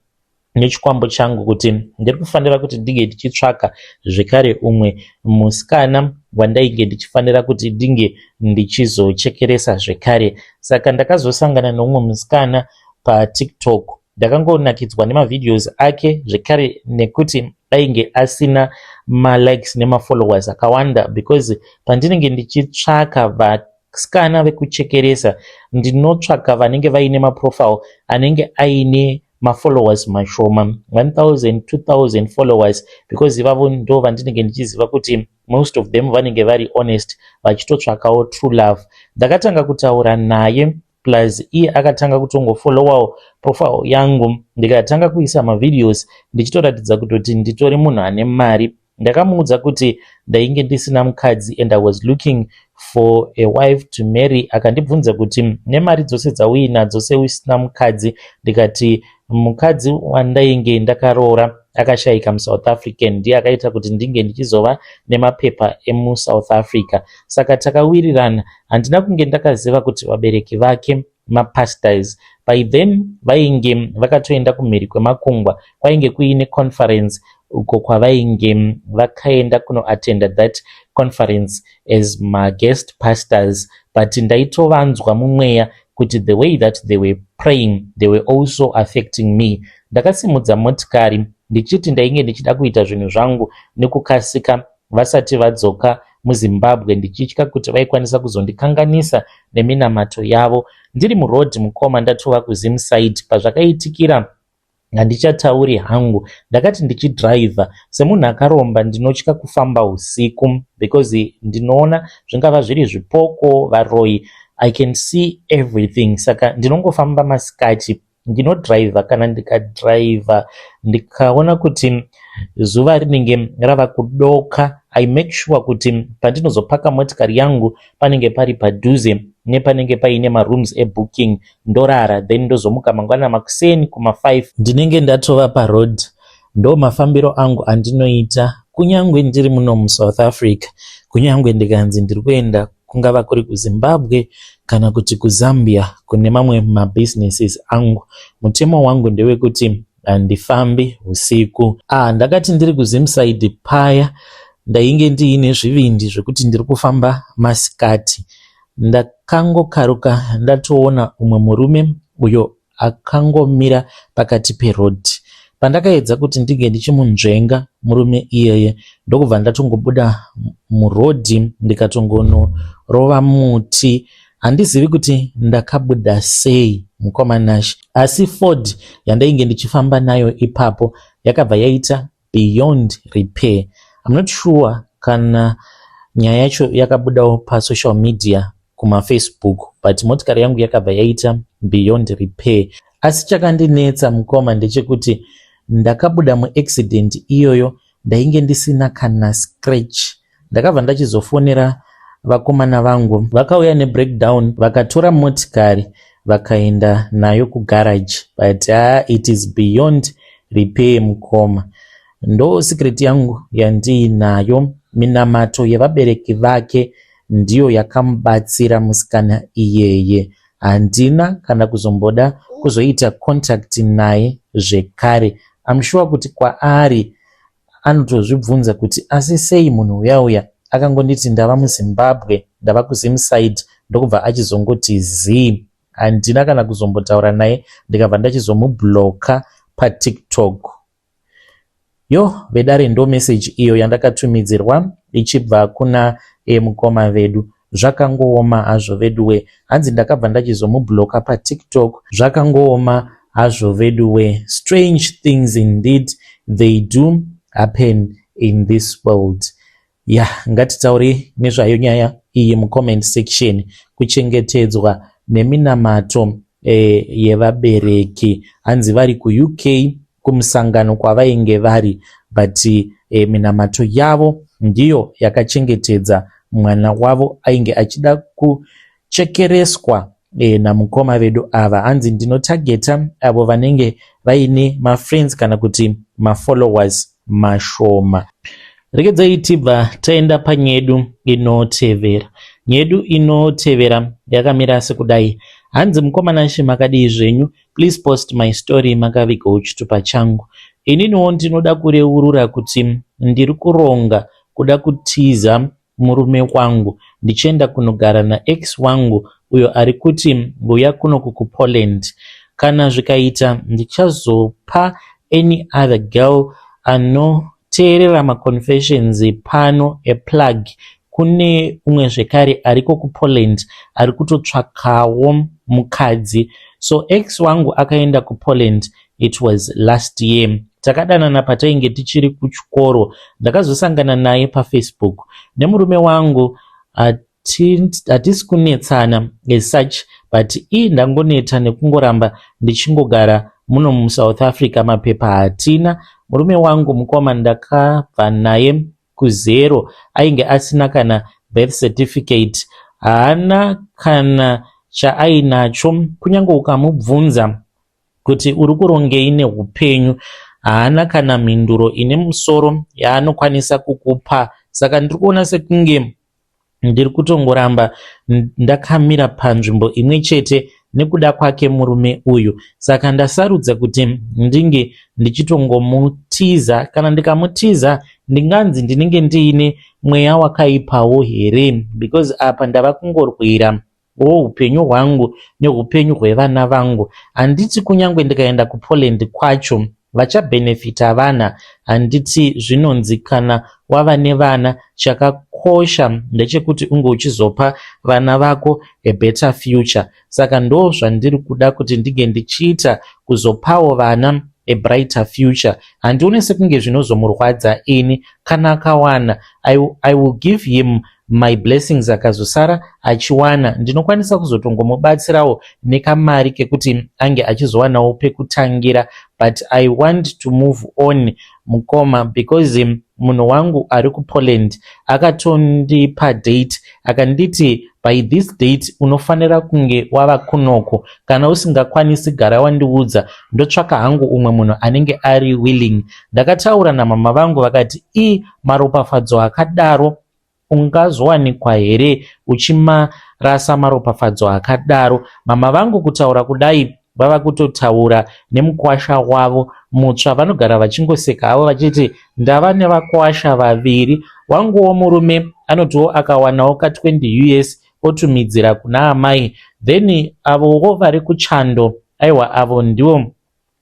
nechikwambo changu kuti ndiri kufanira kuti ndinge ndichitsvaka zvekare umwe musikana wandainge ndichifanira kuti ndinge ndichizochekeresa zvekare. Saka ndakazosangana nomumwe musikana paTikTok. Ndakangonakidzwa nemavideos ake zvekare nekuti ainge asina malikes nemafollowers akawanda, because pandinenge ndichitsvaka vasikana vekuchekeresa ndinotsvaka vanenge vaine maprofile anenge aine mafollowers mashoma, 1000 2000 followers, because ivavo ndo vandinenge ndichiziva kuti most of them vanenge vari honest vachitotsvakawo true love. Ndakatanga kutaura naye plus iye akatanga kutongofollowawo profile yangu. Ndikatanga kuisa mavideos ndichitoratidza kuti nditori munhu ane mari, ndakamuudza kuti ndainge ndisina mukadzi and I was looking for a wife to marry. Akandibvunza kuti nemari dzose dzauinadzo seusina mukadzi. Ndikati mukadzi wandainge ndakaroora akashayika muSouth African, ndiye akaita kuti ndinge ndichizova nemapepa emuSouth Africa. Saka takawirirana. Handina kunge ndakaziva kuti vabereki vake mapastors. By then vainge vakatoenda kumhiri kwemakungwa, kwainge kuine conference uko kwavainge vakaenda kunoattenda that conference as my guest pastors. But ndaitovanzwa mumweya kuti the way that they were praying, they were also affecting me. Ndakasimudza motikari ndichiti ndainge ndichida kuita zvinhu zvangu nekukasika vasati vadzoka muZimbabwe, ndichitya kuti vaikwanisa kuzondikanganisa neminamato yavo. Ndiri muroad mukoma ndatova kuZimside, pazvakaitikira handichatauri hangu. Ndakati ndichidriver, semunhu akaromba ndinotya kufamba usiku because ndinoona zvingava zviri zvipoko, varoi, I can see everything. Saka ndinongofamba masikati ndinodriver. Kana ndikadriver ndikaona kuti zuva rinenge rava kudoka, I make sure kuti pandinozopaka motikari yangu panenge pari padhuze nepanenge paine marooms ebooking, ndorara, then ndozomuka mangwana makuseni kuma5 ndinenge ndatova paroad. Ndo mafambiro angu andinoita kunyangwe ndiri muno muSouth Africa, kunyangwe ndikanzi ndiri kuenda kungava kuri kuZimbabwe kana kuti kuZambia kune mamwe mabusinesses angu. Mutemo wangu ndewekuti handifambi usiku. Ndakati ndiri kuZimside paya ndainge ndiine zvivindi zvekuti ndiri kufamba masikati. Ndakangokaruka ndatoona umwe murume uyo akangomira pakati peroad. Pandakaedza kuti ndige ndichimunzvenga murume iyeye, ndokubva ndatongobuda muroad ndikatongonorova muti. Handizivi kuti ndakabuda sei mukomanashi, asi Ford yandainge ndichifamba nayo ipapo yakabva yaita beyond repair. I'm not sure kana nyaya yacho yakabudawo pasocial media kumaFacebook, but motikari yangu yakabva yaita beyond repair. Asi chakandinetsa mukoma ndechekuti ndakabuda muaccident iyoyo ndainge ndisina kana scratch. Ndakabva ndachizofonera vakomana vangu, vakauya nebreakdown, vakatora motikari vakaenda nayo kugarage, but it is beyond repair mukoma. Ndo secret yangu yandiinayo. Minamato yevabereki vake ndiyo yakamubatsira musikana iyeye. Handina kana kuzomboda kuzoita contact naye zvekare. I'm sure kuti kwaari anotozvibvunza kuti asi sei munhu uya akangonditi ndava muZimbabwe, ndava kuZimside, ndokubva achizongoti zii. Handina kana kuzombotaura naye, ndikabva ndachizomubloka paTikTok. Vedare ndo message iyo yandakatumidzirwa ichibva kuna mukoma vedu. Zvakangooma hazvo veduwe, hanzi ndakabva ndachizomubloka paTikTok. Zvakangooma hazvo veduwe. Strange things indeed they do happen in this world. Ngatitauri nezvayo nyaya iyi mucomment section, kuchengetedzwa neminamato yevabereki. Hanzi vari kuUK kumusangano kwavainge vari, but minamato yavo ndiyo yakachengetedza mwana wavo ainge achida kuchekereswa namukoma vedu ava. Hanzi ndinotageta avo vanenge vaine mafriends kana kuti mafollowers mashoma. Regedzai tibva taenda panyedu inotevera. Nyedu inotevera yakamira sekudai. Hanzi mukomanashi makadii zvenyu, please post my story makavigawo chitupa changu. Ininiwo ndinoda kureurura kuti ndiri kuronga kuda kutiza murume wangu ndichienda kunogara naex wangu uyo ari kuti uya kuno kuPoland. Kana zvikaita ndichazopa any other girl anoteerera maconfessions pano plug. Kune umwe zvekare ariko kuPoland ari kutotsvakawo mukadzi. So ex wangu akaenda kuPoland, it was last year. Takadanana patainge tichiri kuchikoro. Ndakazosangana naye paFacebook. Nemurume wangu hatisi kunetsana as such, but ndangoneta nekungoramba ndichingogara muno muSouth Africa mapepa hatina. Murume wangu mukoma ndakabva naye kuzero, ainge asina kana birth certificate, haana kana chaainacho. Kunyange ukamubvunza kuti uri kurongei neupenyu, haana kana mhinduro ine musoro yaanokwanisa kukupa. Saka ndiri kuona sekunge ndiri kutongoramba ndakamira panzvimbo imwe chete nekuda kwake murume uyu. Saka ndasarudza kuti ndinge ndichitongomutiza. Kana ndikamutiza ndinganzi ndinenge ndiine mweya wakaipawo here, because apa ndava kungorwira upenyu hwangu neupenyu hwevana vangu. Handiti kunyange ndikaenda kuPoland kwacho vachabhenefita vana, handiti zvinonzi kana wava nevana chakakosha ndechekuti unge uchizopa vana vako a better future. Saka ndo zvandiri kuda kuti ndige ndichiita, kuzopawo vana a brighter future. Handioni sekunge zvinozomurwadza ini kana akawana. I will give him my blessings. Akazosara achiwana, ndinokwanisa kuzotongomubatsirawo nekamari kekuti ange achizowanawo pekutangira. But I want to move on mukoma, because munhu wangu ari kuPoland akatondipa date akanditi by this date unofanira kunge wava kunoko. Kana usingakwanisi gara wandiudza, ndotsvaka hangu umwe munhu anenge ari willing. Ndakataura namama vangu vakati maropafadzo akadaro ungazowanikwa here uchimarasa maropafadzo akadaro? Mama vangu kutaura kudai vava kutotaura nemukwasha wavo mutsva. Vanogara vachingoseka havo vachiti ndava nevakwasha vaviri. Wanguwo murume anotiwo akawanawo ka20 US otumidzira kuna amai, then avowo vari kuchando, aiwa avo ndiwo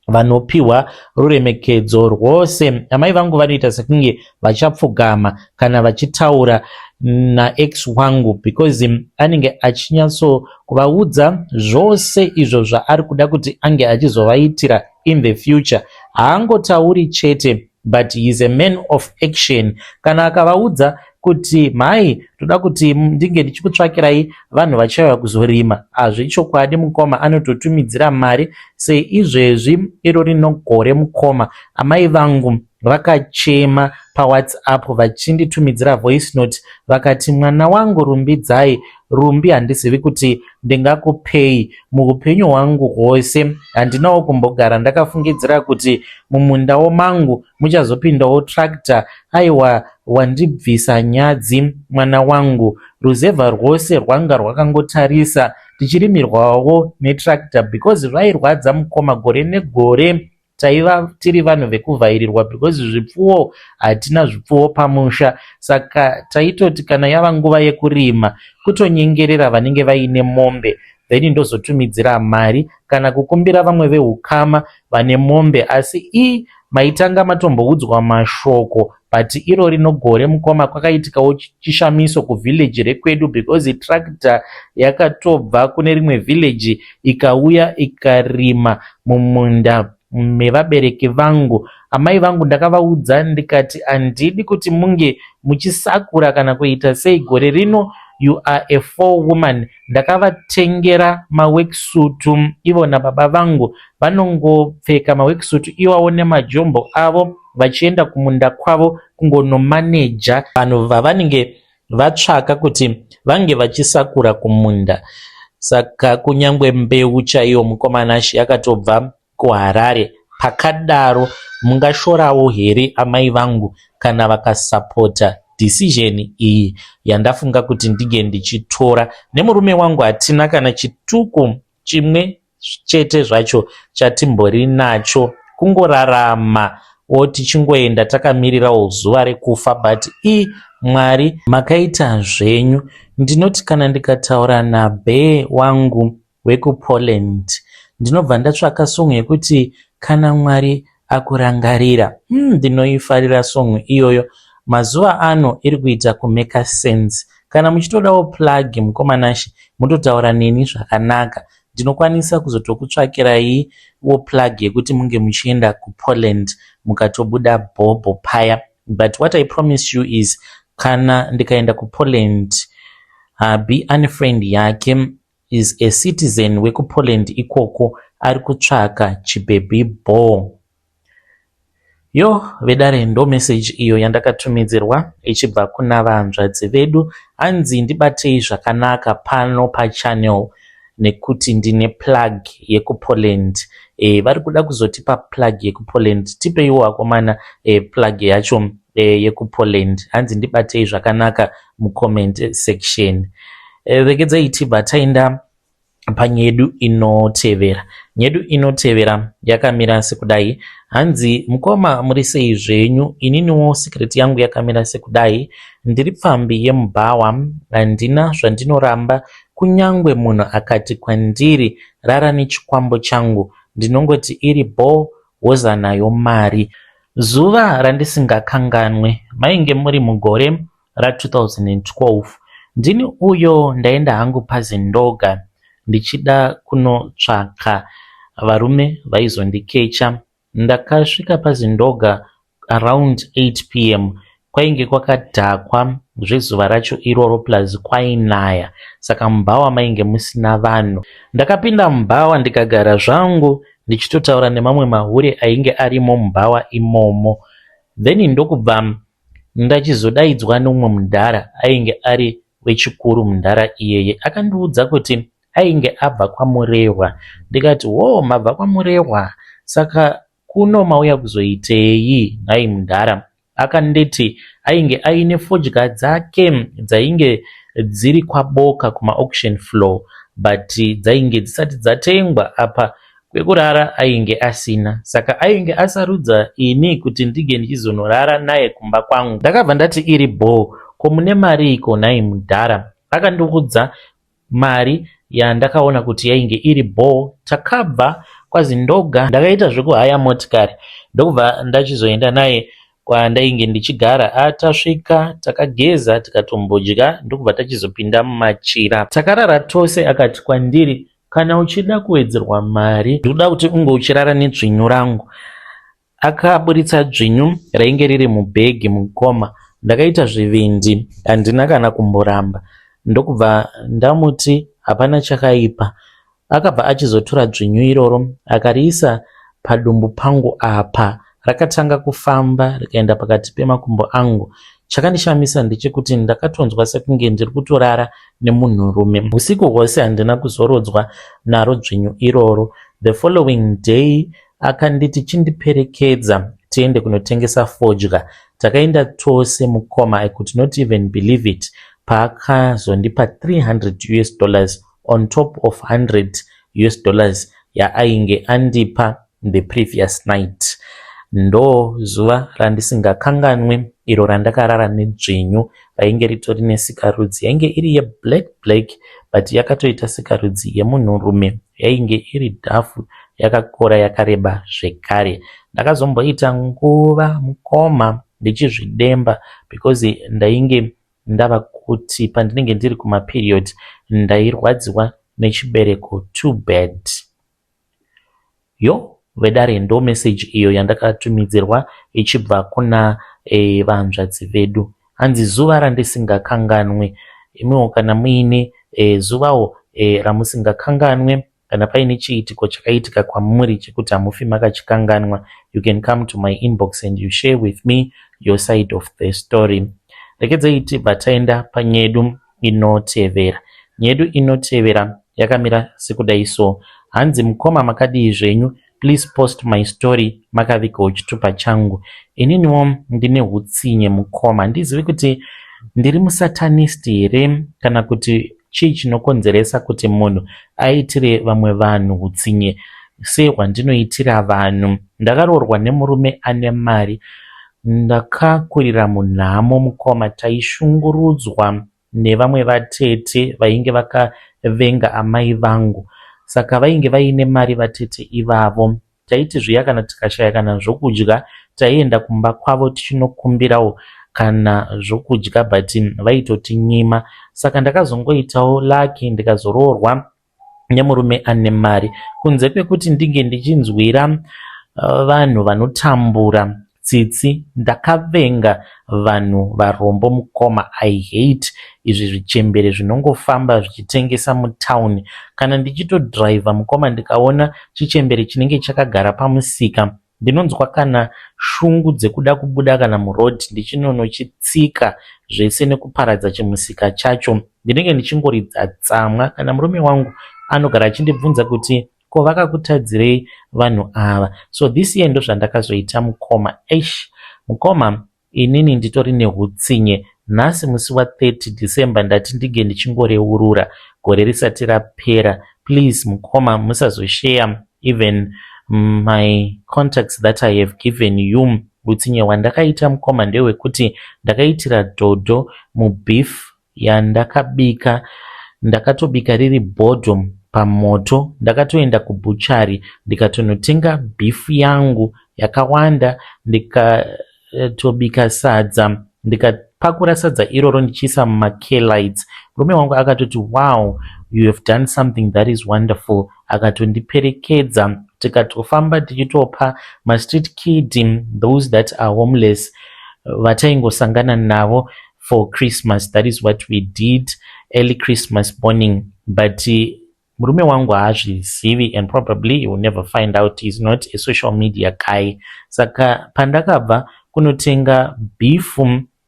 vanopiwa ruremekedzo rwose. Amai vangu vanoita sekunge vachapfugama kana vachitaura naex wangu, because anenge achinyatso kuvaudza zvose izvo zvaari kuda kuti ange achizovaitira in the future. Haangotauri chete, but he is a man of action. Kana akavaudza kuti mai toda kuti ndinge ndichikutsvakirai vanhu vachauya kuzorima, hazvechokwadi mukoma, anototumidzira mari. Seizvezvi iro rinogore mukoma, amai vangu vakachema paWhatsApp vachinditumidzira voice note vakati mwana wangu rumbidzai. Rumbi handizivi kuti ndingakupei muupenyu hwangu hwose. Handinawo kumbogara ndakafungidzira kuti mumundawo mangu muchazopindawo tractor. Aiwa, wandibvisa nyadzi mwana wangu. Ruzevha rwose rwanga rwakangotarisa tichirimirwawo netractor, because zvairwadza mukoma. Gore negore taiva tiri vanhu vekuvhairirwa, because zvipfuwo hatina zvipfuwo pamusha. Saka taitoti kana yava nguva yekurima kutonyengerera vanenge vaine mombe, then ndozotumidzira mari kana kukumbira vamwe vehukama vane mombe. Asi maitanga matomboudzwa mashoko, but iro rinogore mukoma kwakaitikawo chishamiso kuvhileji rekwedu, because tractor yakatobva kune rimwe vhileji ikauya ikarima mumunda mevabereki vangu. Amai vangu ndakavaudza ndikati handidi kuti munge muchisakura kana kuita sei gore rino. You are a 4 woman. Ndakavatengera maworksuit ivo nababa vangu vanongopfeka maworksuit iwawo nemajombo avo vachienda kumunda kwavo kungonomaneja vanhu vavanenge vatsvaka kuti vange vachisakura kumunda. Saka kunyangwe mbeu chaiyo mukomanashi yakatobva kuHarare. Pakadaro mungashorawo here amai vangu kana vakasapota decision iyi yandafunga kuti ndige ndichitora. Nemurume wangu hatina kana chituku chimwe chete zvacho chatimbori nacho, kungorarama tichingoenda takamirirawo zuva rekufa. But Mwari makaita zvenyu. Ndinoti kana ndikataura nabhe wangu wekuPoland ndinobva ndatsvaka song yekuti kana Mwari akurangarira. Ndinoifarira song iyoyo. Mazuva ano iri kuita kumeka sense. Kana muchitodawo plug mukomanashi mutotaura neni zvakanaka, ndinokwanisa kuzotokutsvakirai wo plug yekuti munge muchienda kuPoland mukatobuda bhobho paya. But what I promise you is kana ndikaenda kuPoland be unfriend yake is a citizen wekuPoland ikoko ari kutsvaka chibaby boy. Yo vedare ndo message iyo yandakatumidzirwa ichibva kuna vahanzvadzi vedu. Hanzi ndibatei zvakanaka pano pachannel nekuti ndine plug yekuPoland. Vari kuda kuzotipa plug yekuPoland, tipeiwo vakomana plug yacho yekuPoland. Hanzi ndibatei zvakanaka mucomment section. Vegedzai tibva taenda panyedu inotevera. Nyedu inotevera yakamira sekudai. Hanzi mukoma muri sei zvenyu? Ininiwo secret yangu yakamira sekudai. Ndiri pfambi yemubhawa, handina zvandinoramba. Kunyangwe munhu akati kwandiri rara nechikwambo changu, ndinongoti iri bo woza nayo mari. Zuva randisingakanganwe mainge muri mugore ra2012. Ndini uyo ndaenda hangu paZindoga ndichida kunotsvaka varume vaizondikecha. Ndakasvika paZindoga around 8 p.m. kwainge kwakadhakwa zvezuva racho iroro plus kwainaya, saka mubhawa mainge musina vanhu. Ndakapinda mubhawa ndikagara zvangu ndichitotaura nemamwe mahure ainge arimo mubhawa imomo. Then ndokubva ndachizodaidzwa nomumwe mudhara ainge ari wechikuru mudhara iyeye. Akandiudza kuti ainge abva kwaMurehwa. Ndikati mabva kwaMurehwa, saka kuno mauya kuzoitei nhai mudhara? Akanditi ainge aine fodya dzake dzainge dziri kwaBoka kuma-auction floor, but dzainge dzisati dzatengwa. Apa kwekurara ainge asina, saka ainge asarudza ini kuti ndige ndichizonorara naye kumba kwangu. Ndakabva ndati iri bo, ko mune mari iko nhai mudhara? Akandiudza mari yandakaona kuti yainge iri bo. Takabva kwaZindoga, ndakaita zvekuhaya motikari ndokubva ndachizoenda naye kwandainge ndichigara. Tasvika takageza tikatombodya ndokubva tachizopinda mumachira. Takarara tose. Akati kwandiri, kana uchida kuwedzerwa mari ndoda kuti unge uchirara nedzvinyu rangu. Akaburitsa dzvinyu rainge riri mubhegi mukoma. Ndakaita zvivindi, handina kana kumboramba. Ndokubva ndamuti hapana chakaipa. Akabva achizotora dzvinyu iroro akariisa padumbu pangu apa. Rakatanga kufamba rikaenda pakati pemakumbo angu. Chakandishamisa ndechekuti ndakatonzwa sekunge ndiri kutorara nemunhurume. Usiku hwose handina kuzorodzwa naro dzvinyu iroro. The following day akanditi chindiperekedza tiende kunotengesa fodya. Takaenda tose mukoma. I could not even believe it. Paakazondipa $300 on top of $100 yaainge andipa the previous night. Ndo zuva randisingakanganwe iro randakarara nedzvinyu rainge ritori nesikarudzi. Yainge iri black but yakatoita sikarudzi yemunhurume. Yainge iri dhafu yakakora yakareba zvekare. Ndakazomboita nguva mukoma ndichizvidemba because ndainge ndava kuti pandinenge ndiri kumaperiod ndairwadziwa nechibereko too bad. Yo vedare ndo message iyo yandakatumidzirwa ichibva kuna vahanzvadzi vedu. Hanzi zuva randisingakanganwe. Imiwo kana muine zuvawo ramusingakanganwe, kana paine chiitiko chakaitika kwamuri chekuti hamufi makachikanganwa, you can come to my inbox and you share with me your side of the story. Rekedzai tibva taenda panyedu inotevera. Nyedu inotevera yakamira sekudai so. Hanzi mukoma makadii zvenyu? Please post my story makavigawo chitupa changu. Ininiwo ndine hutsinye mukoma. Ndizivi kuti ndiri musatanist here kana kuti chii chinokonzeresa kuti munhu aitire vamwe vanhu hutsinye sehwandinoitira vanhu. Ndakaroorwa nemurume ane mari. Ndakakurira munhamo mukoma. Taishungurudzwa nevamwe vatete vainge vakavenga amai vangu, saka vainge vaine mari vatete ivavo. Taiti zviya kana tikashaya kana zvokudya taienda kumba kwavo tichinokumbirawo kana zvokudya but vaitotinyima. Saka ndakazongoitawo laki ndikazoroorwa nemurume ane mari. Kunze kwekuti ndinge ndichinzwira vanhu vanotambura tsitsi. Ndakavenga vanhu varombo mukoma. I hate izvi zvichembere zvinongofamba zvichitengesa mutauni. Kana ndichitodhiraivha mukoma ndikaona chichembere chinenge chakagara pamusika, ndinonzwa kana shungu dzekuda kubuda kana murodhi ndichinonochitsika zvese nekuparadza chimusika chacho. Ndinenge ndichingoridza tsamwa kana murume wangu anogara achindibvunza kuti ko vakakutadzirei vanhu ava. So this year ndo zvandakazoita mukoma. Mukoma, inini nditori nehutsinye. Nhasi musi wa30 December ndati ndige ndichingoreurura gore risati rapera. Please mukoma, musazoshare even my contacts that I have given you. Hutsinye hwandakaita mukoma ndewekuti ndakaitira dhodho mubeef yandakabika. Ndakatobika riri bhodho pamoto. Ndakatoenda kubuchari ndikatonotenga beef yangu yakawanda, ndikatobika sadza, ndikapakura sadza iroro ndichiisa mumakelites. Murume wangu akatoti wow, you have done something that is wonderful. Akatondiperekedza tikatofamba tichitopa mastreet kid, those that are homeless, vataingosangana navo for Christmas. That is what we did early Christmas morning. But murume wangu haazvizivi, and probably he will never find out. He's not a social media guy. Saka pandakabva kunotenga beef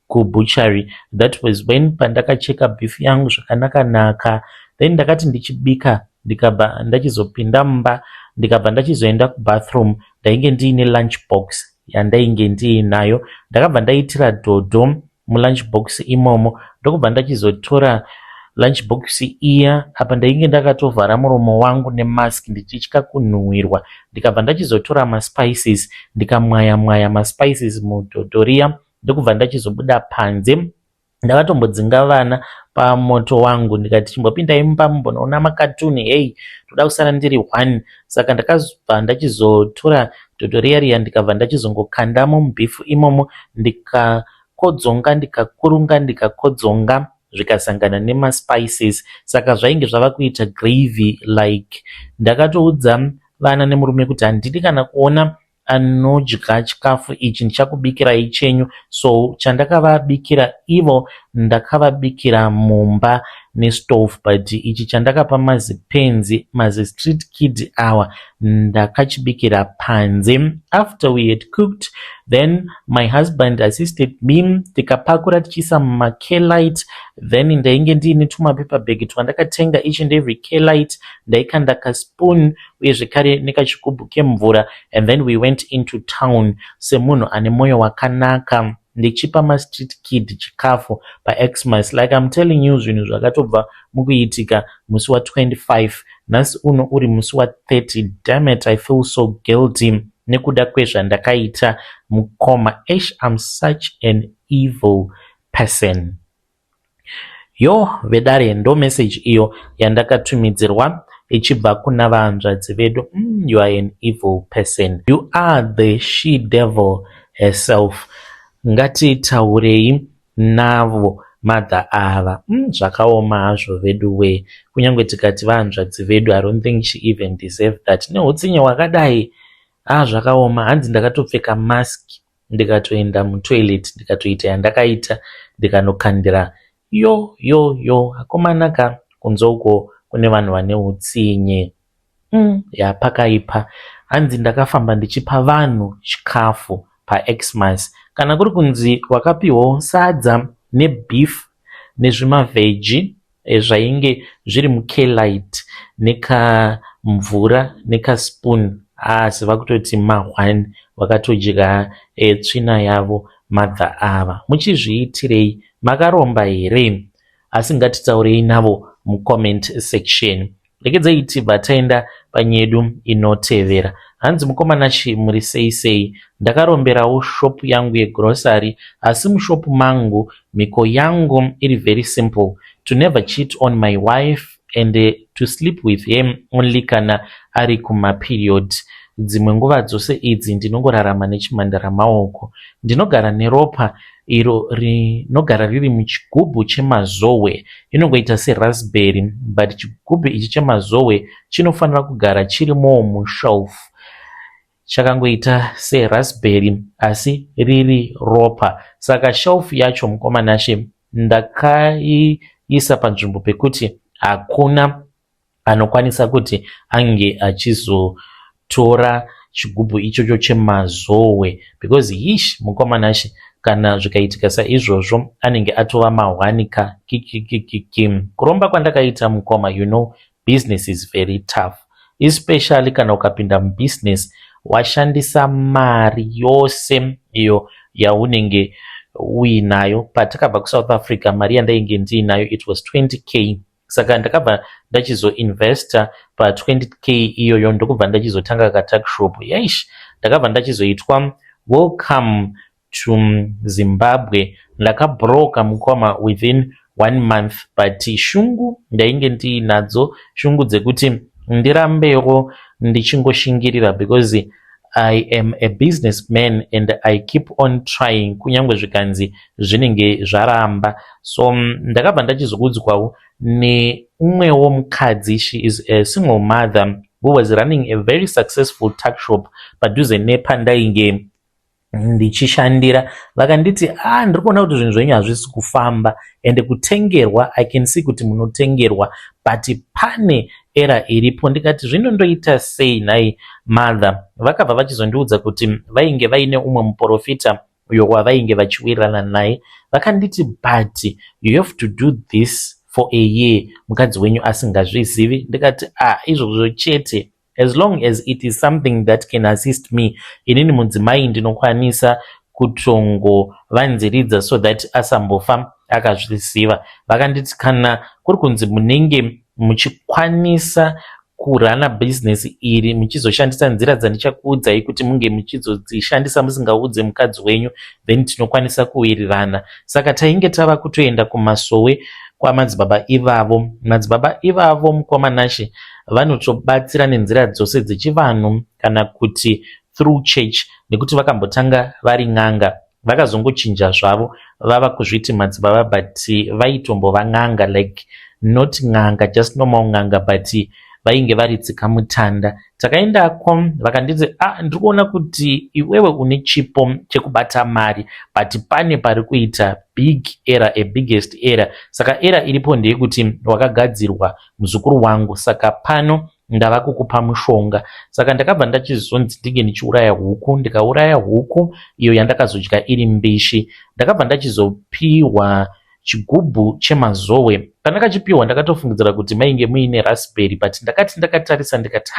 kubuchari, that was when pandakacheka beef yangu zvakanaka. Then ndakati ndichibika, ndikabva ndachizopinda mumba, ndikabva ndachizoenda kubathroom. Ndainge ndiine lunchbox yandainge ndiinayo. Ndakabva ndaitira dhodho mulunchbox imomo, ndokubva ndachizotora lunchbox iya apa ndainge ndakatovhara muromo wangu nemask ndichitya kunhuhwirwa. Ndikabva ndachizotora maspices ndikamwaya maspices mudhodho riya, ndokubva ndachizobuda panze. Ndakatombodzinga vana pamoto wangu ndikati chimbopindai mumba mumbonoona makatuni, hey, toda kusara ndiri 1. Saka ndakabva ndachizotora dhodho riya ndikabva ndachizongokandamo mubeef imomo, ndikakodzonga ndikakodzonga zvikasangana nemaspices. Saka zvainge zvava kuita gravy like. Ndakatoudza vana nemurume kuti handidi kana kuona anodya chikafu ichi, ndichakubikirai chenyu. So chandakavabikira ivo ndakavabikira mumba nestove, but ichi chandakapa mazipenzi street kid awa ndakachibikira panze. After we had cooked, then my husband assisted me, tikapakura tichiisa mumakelite. Then ndainge ndiine tumapaper bag twandakatenga each and every kelite, ndaikanda kaspoon uye zvekare nekachigubhu kemvura. And then we went into town semunhu ane mwoyo wakanaka, ndichipa mastreet kid chikafu paXmas. Like I'm telling you, zvinhu zvakatobva mukuitika musi wa25, nhasi uno uri musi wa30. Damn it, I feel so guilty nekuda kwezvandakaita mukoma. I'm such an evil person. Yo vedare, ndo message iyo yandakatumidzirwa ichibva kuna vahanzvadzi vedu. You are an evil person. You are the she devil herself. Ngatitaurei navo madha ava. Zvakaoma hazvo vedu we. Kunyange tikati vahanzvadzi vedu, I don't think she even deserve that. Nehutsinye wakadai, zvakaoma. Hanzi ndakatopfeka mask ndikatoenda mutoilet ndikatoita yandakaita ndikanokandira. Yo akomanaka kunzouko kune vanhu vane hutsinye. Pakaipa. Hanzi ndakafamba ndichipa vanhu chikafu paXmas. Kana kuri kunzi wakapiwo sadza nebeef nezvimaveji zvainge zviri mukelite nekamvura nekaspoon, ziva kutoti ma1 vakatodya tsvina yavo madha ava. Muchizviitirei? Makaromba here? Asi ngatitaurei navo mucomment section. Rekedzai tibva taenda panyedu inotevera. Hanzi mukomana muri sei. Ndakaromberawo shop yangu yegrocery, asi mushopu mangu miko yangu iri very simple: to never cheat on my wife and to sleep with him only kana ari kumaperiod. Dzimwe nguva dzose idzi ndinongorarama nechimhandara maoko. Ndinogara neropa iro rinogara riri muchigubhu chemazowe. Inongoita seraspberry, but chigubhu ichi chemazowe chinofanira kugara chirimo mushelf. chakangoita seraspberry asi riri ropa. Saka shelf yacho mukomanashe ndakaiisa panzvimbo pekuti hakuna anokwanisa kuti ange achizotora chigubhu ichocho chemazowe, because yish mukomanashe kana zvikaitika saizvozvo anenge atova mahwanika kikikikiki. Kuromba kwandakaita mukoma, business is very tough, especially kana ukapinda mubusiness washandisa mari yose iyo yaunenge uinayo. Patakabva kuSouth Africa mari yandainge ndiinayo it was 20k. Saka ndakabva ndachizoinvesta pa 20k iyoyo ndokubva ndachizotanga katuckshop. Yaish, ndakabva ndachizoitwa welcome to Zimbabwe. Ndakabroka mukoma within 1 month, but shungu ndainge ndiinadzo, shungu dzekuti ndirambewo ndichingoshingirira, because I am a businessman and I keep on trying kunyangwe zvikanzi zvinenge zvaramba. So ndakabva ndachizokudzwawo neumwewo mukadzi. She is a single mother who was running a very successful tuckshop padhuze nepandainge ndichishandira. Vakanditi ndiri kuona kuti zvinhu zvenyu hazvisi kufamba ende kutengerwa I can see kuti munotengerwa, but pane era iripo. Ndikati zvinondoita sei nhai mother? Vakabva vachizondiudza kuti vainge vaine umwe muprofita uyo wavainge vachiwirirana naye. Vakanditi but you have to do this for a year, mukadzi wenyu asingazvizivi. Ndikati izvozvo chete, as long as it is something that can assist me, inini mudzimai ndinokwanisa kutongovanziridza so that asambofa akazviziva. Vakanditi kana kuri kunzi munenge muchikwanisa kurana business iri muchizoshandisa nzira dzandichakuudzai kuti munge muchizodzishandisa musingaudze mukadzi wenyu, then tinokwanisa kuwirirana. Saka tainge tava kutoenda kumasowe kwamadzibaba ivavo. Madzibaba ivavo mukomanashe vanotobatsira nenzira dzose dzechivanhu kana kuti through church, nekuti vakambotanga vari n'anga, vakazongochinja zvavo vava kuzviti madzibaba, but vaitombova n'anga, like not n'anga just normal n'anga, but vainge vari tsika mutanda. Takaendako vakanditi ndiri kuona kuti iwewe une chipo chekubata mari, but pane pari kuita big error, a biggest error. Saka error iripo ndeyekuti wakagadzirwa muzukuru wangu, saka pano ndava kukupa mushonga. Saka ndakabva ndachizonzi ndinge ndichiuraya huku. Ndikauraya huku iyo yandakazodya iri mbishi. Ndakabva ndachizopiwa chigubhu chemazowe. Pandakachipiwa ndakatofungidzira kuti mainge muine raspberry, but ndakatarisa ndikati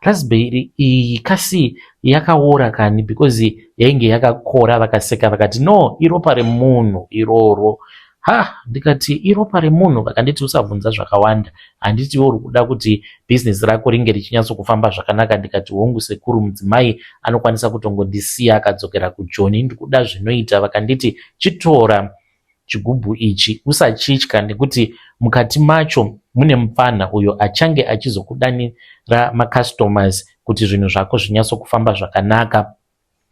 raspberry iyi kasi yakaora kani, because yainge yakakora. Vakaseka vakati no, iropa remunhu iroro. Ndikati iropa remunhu? Vakanditi usabvunza zvakawanda, handiti uri kuda kuti business rako ringe richinyatsokufamba zvakanaka. Ndikati hongu sekuru mudzimai anokwanisa kutongondisiya akadzokera kuJoni, ndikuda zvinoita. Vakanditi chitora chigubhu ichi usachitya, nekuti mukati macho mune mupfana uyo achange achizokudanira macustomers kuti zvinhu zvako zvinyatsokufamba zvakanaka.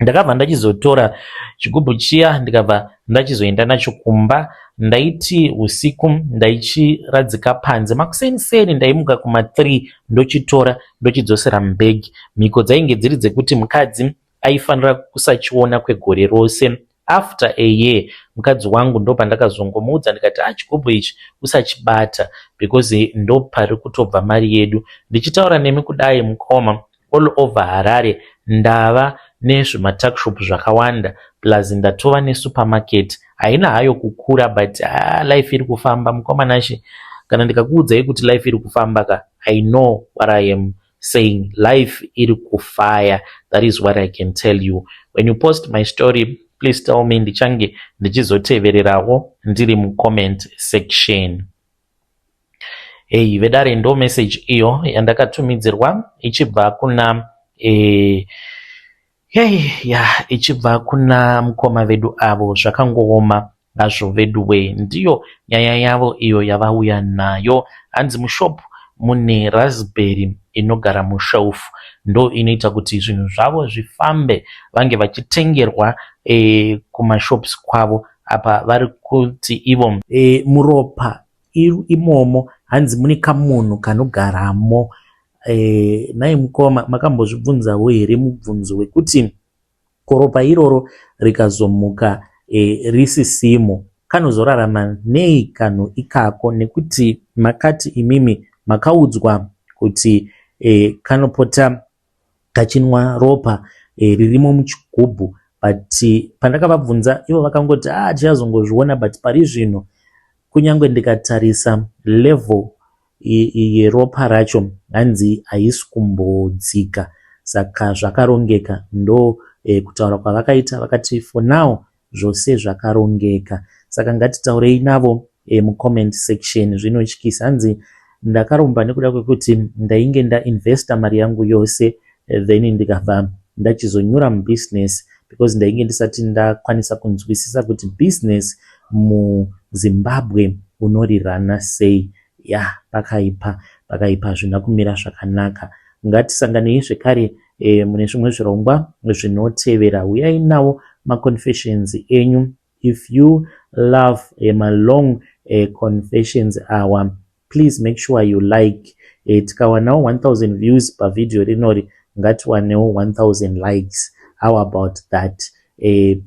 Ndakabva ndachizotora chigubhu chiya ndikabva ndachizoenda nacho kumba. Ndaiti usiku ndaichiradzika panze, makuseniseni ndaimuka kuma3 ndochitora ndochidzosera mubhegi. Mhiko dzainge dziri dzekuti mukadzi aifanira kusachiona kwegore rose. After a year mukadzi wangu ndo pandakazongomuudza ndikati chigubhu ichi usachibata, because ndo pari kutobva mari yedu. Ndichitaura nemi kudai mukoma, all over Harare ndava nezvematuckshop zvakawanda, plus ndatova nesupermarket. Haina hayo kukura, but life iri kufamba mukomanashe. Kana ndikakuudzai kuti life iri kufamba I know what I am saying. Life iri kufire. That is what I can tell you. When you post my story, please tell me, ndichange ndichizotevererawo ndiri mucomment section. Vedare ndo message iyo yandakatumidzirwa ichibva kuna ichibva kuna mukoma vedu avo zvakangooma nazvo vedu we. Ndiyo nyaya yavo iyo yavauya nayo. Hanzi mushop mune raspberry inogara mushelf, ndo inoita kuti zvinhu zvavo zvifambe, vange vachitengerwa kumashops kwavo. Apa vari kuti ivo muropa imomo hanzi mune kamunhu kanogaramo nai mukoma makambozvibvunzawo here mubvunzo wekuti koropa iroro rikazomuka risisimo kanozorarama nei kanhu ikako, nekuti makati imimi makaudzwa kuti kanopota kachinwa ropa ririmo muchigubhu, but pandakavabvunza ivo vakangoti tichazongozviona, but pari zvino kunyange ndikatarisa level yeropa racho hanzi haisi kumbodzika, saka zvakarongeka. Ndo kutaura kwavakaita, vakati for now zvose zvakarongeka. Saka ngatitaurei navo mucomment section. Zvinotyisa, hanzi ndakaromba nekuda kwekuti ndainge ndainvesta mari yangu yose then ndikabva ndachizonyura mubusiness, because ndainge ndisati ndakwanisa kunzwisisa kuti business muZimbabwe unorirana sei. Pakaipa zvina kumira zvakanaka. Ngatisanganei zvekare mune zvimwe zvirongwa zvinotevera. Uyai nawo maconfessions enyu. If you love my long confessions hour, please make sure you like. Tikawanawo 1000 views pa video rinori, ngatiwanewo 1000 likes. How about that?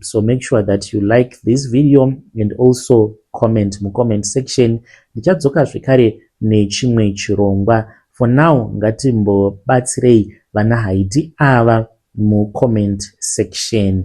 So make sure that you like this video and also comment mucomment section. Ndichadzoka zvekare nechimwe chirongwa. For now ngatimbobatsirei vana Haiti ava mucomment section.